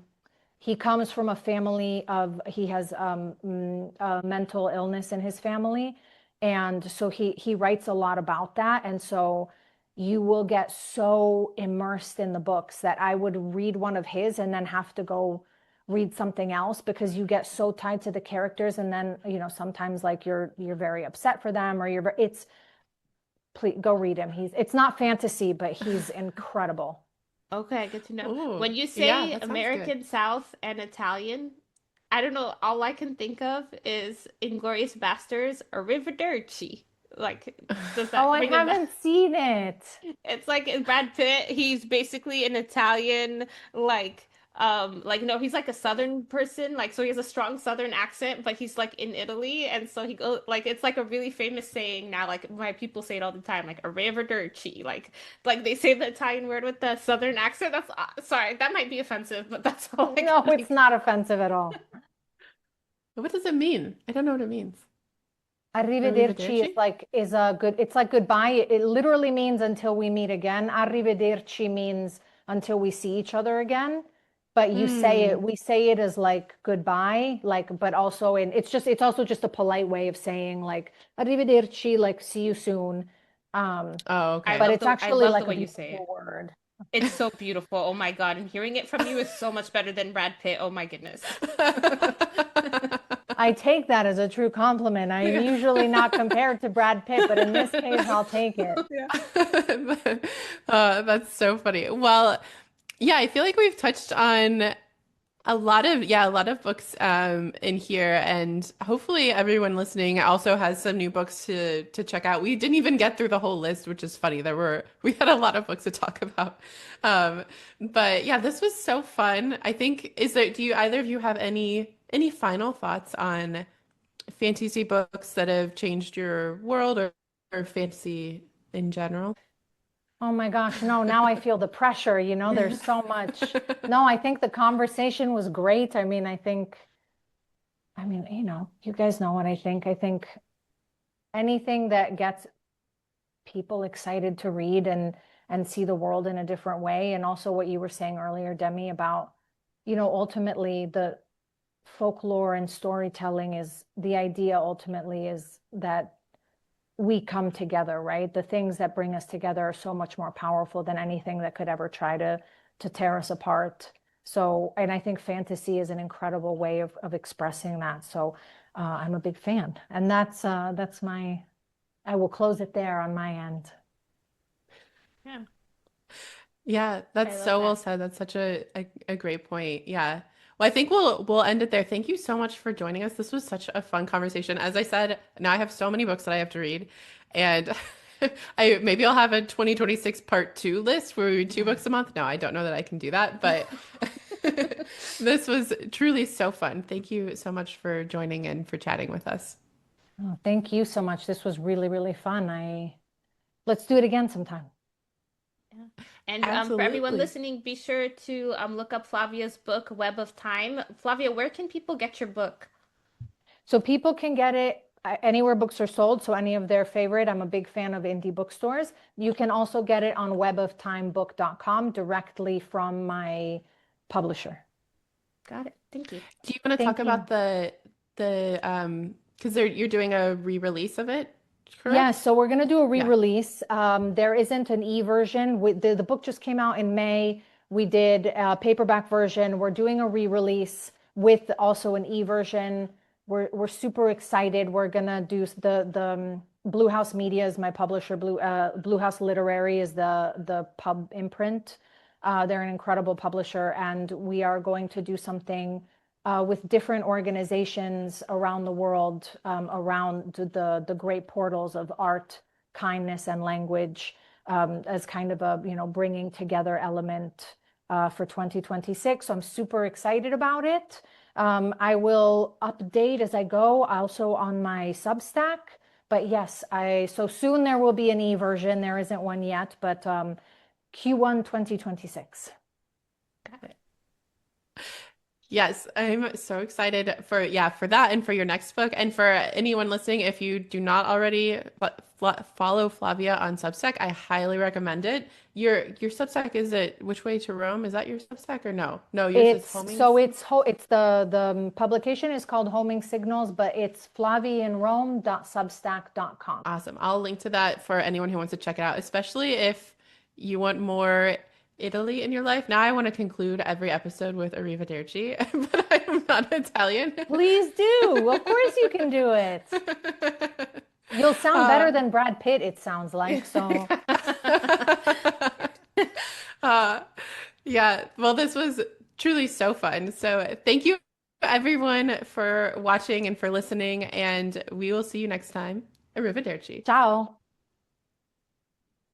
he comes from a family he has mental illness in his family. And so he writes a lot about that. And so you will get so immersed in the books that I would read one of his and then have to go read something else, because you get so tied to the characters. And then, sometimes like you're very upset for them, or please go read him. It's not fantasy, but he's incredible. Okay, good to know. Oh, When you yeah, say that sounds good. American South and Italian, I don't know, all I can think of is Inglorious Bastards, Arrivederci. Like, does Oh, that I ring a bell? haven't seen it. It's like Brad Pitt, he's basically an Italian, like no, he's like a Southern person, like so he has a strong Southern accent, but he's like in Italy, and so he go like it's like a really famous saying now, like my people say it all the time, like arrivederci, like they say the Italian word with the Southern accent. That's sorry, that might be offensive, but that's all I No, can it's think. not offensive at all. What does it mean? I don't know what it means. Arrivederci Arrivederci? it's like goodbye. It literally means until we meet again. Arrivederci means until we see each other again. But Hmm. we say it as like goodbye, like, but also it's also just a polite way of saying like arrivederci, like see you soon. Um, Oh, I but okay. love it's the I actually love the like a way you say beautiful it. word. It's so beautiful. Oh my God. And hearing it from you is so much better than Brad Pitt. Oh my goodness. I take that as a true compliment. I am usually not compared to Brad Pitt, but in this case, I'll take it. Yeah. That's so funny. Well, yeah, I feel like we've touched on a lot of books in here, and hopefully everyone listening also has some new books to check out. We didn't even get through the whole list, which is funny. We had a lot of books to talk about. Um, but yeah, this was so fun. I think do you either of you have any final thoughts on fantasy books that have changed your world or fantasy in general? Oh my gosh, no, now I feel the pressure, there's so much. No, I think the conversation was great. You guys know what I think. I think anything that gets people excited to read and see the world in a different way, and also what you were saying earlier, Demi, about, ultimately the folklore and storytelling is the idea ultimately is that we come together, right? The things that bring us together are so much more powerful than anything that could ever try to tear us apart. So, and I think fantasy is an incredible way of expressing that. So, I'm a big fan, and that's my. I will close it there on my end. Yeah, Yeah, I that's love so well that. said. That's such a great point. Yeah. Well, I think we'll end it there. Thank you so much for joining us. This was such a fun conversation. As I said, now I have so many books that I have to read, and I maybe I'll have a 2026 part two list where we read two books a month. No, I don't know that I can do that, but this was truly so fun. Thank you so much for joining and for chatting with us. Oh, thank you so much. This was really, really fun. Let's do it again sometime. Yeah. And for everyone Absolutely. listening, be sure to look up Flavia's book, Web of Time. Flavia, where can people get your book? So people can get it anywhere books are sold. So any of their favorite. I'm a big fan of indie bookstores. You can also get it on weboftimebook.com directly from my publisher. Got it. Thank you. Do you want to talk Thank you. about the because you're doing a re-release of it, Yeah, correct? so we're going to do a Yeah. re-release. There isn't an e-version. The book just came out in May. We did a paperback version. We're doing a re-release with also an e-version. We're super excited. We're gonna do the Blue House Media is my publisher. Blue House Literary is the pub imprint. They're an incredible publisher, and we are going to do something with different organizations around the world, around the great portals of art, kindness, and language, as kind of a bringing together element for 2026. So I'm super excited about it. I will update as I go, also on my Substack. But yes, so soon there will be an e-version. There isn't one yet, but Q1 2026. Got it. Yes, I'm so excited for that and for your next book. And for anyone listening, if you do not already follow Flavia on Substack, I highly recommend it. Your Substack is it Which Way to Rome? Is that your Substack or no? No, yours is It's Homing. so it's the publication is called Homing Signals, but it's flavianrome.substack.com. Awesome. I'll link to that for anyone who wants to check it out, especially if you want more Italy in your life. Now I want to conclude every episode with Arrivederci, but I am not Italian. Please do. Of course you can do it. You'll sound better Uh, than Brad Pitt, it sounds like. So uh, yeah, well, this was truly so fun. So thank you everyone for watching and for listening, and we will see you next time. Arrivederci. ciao.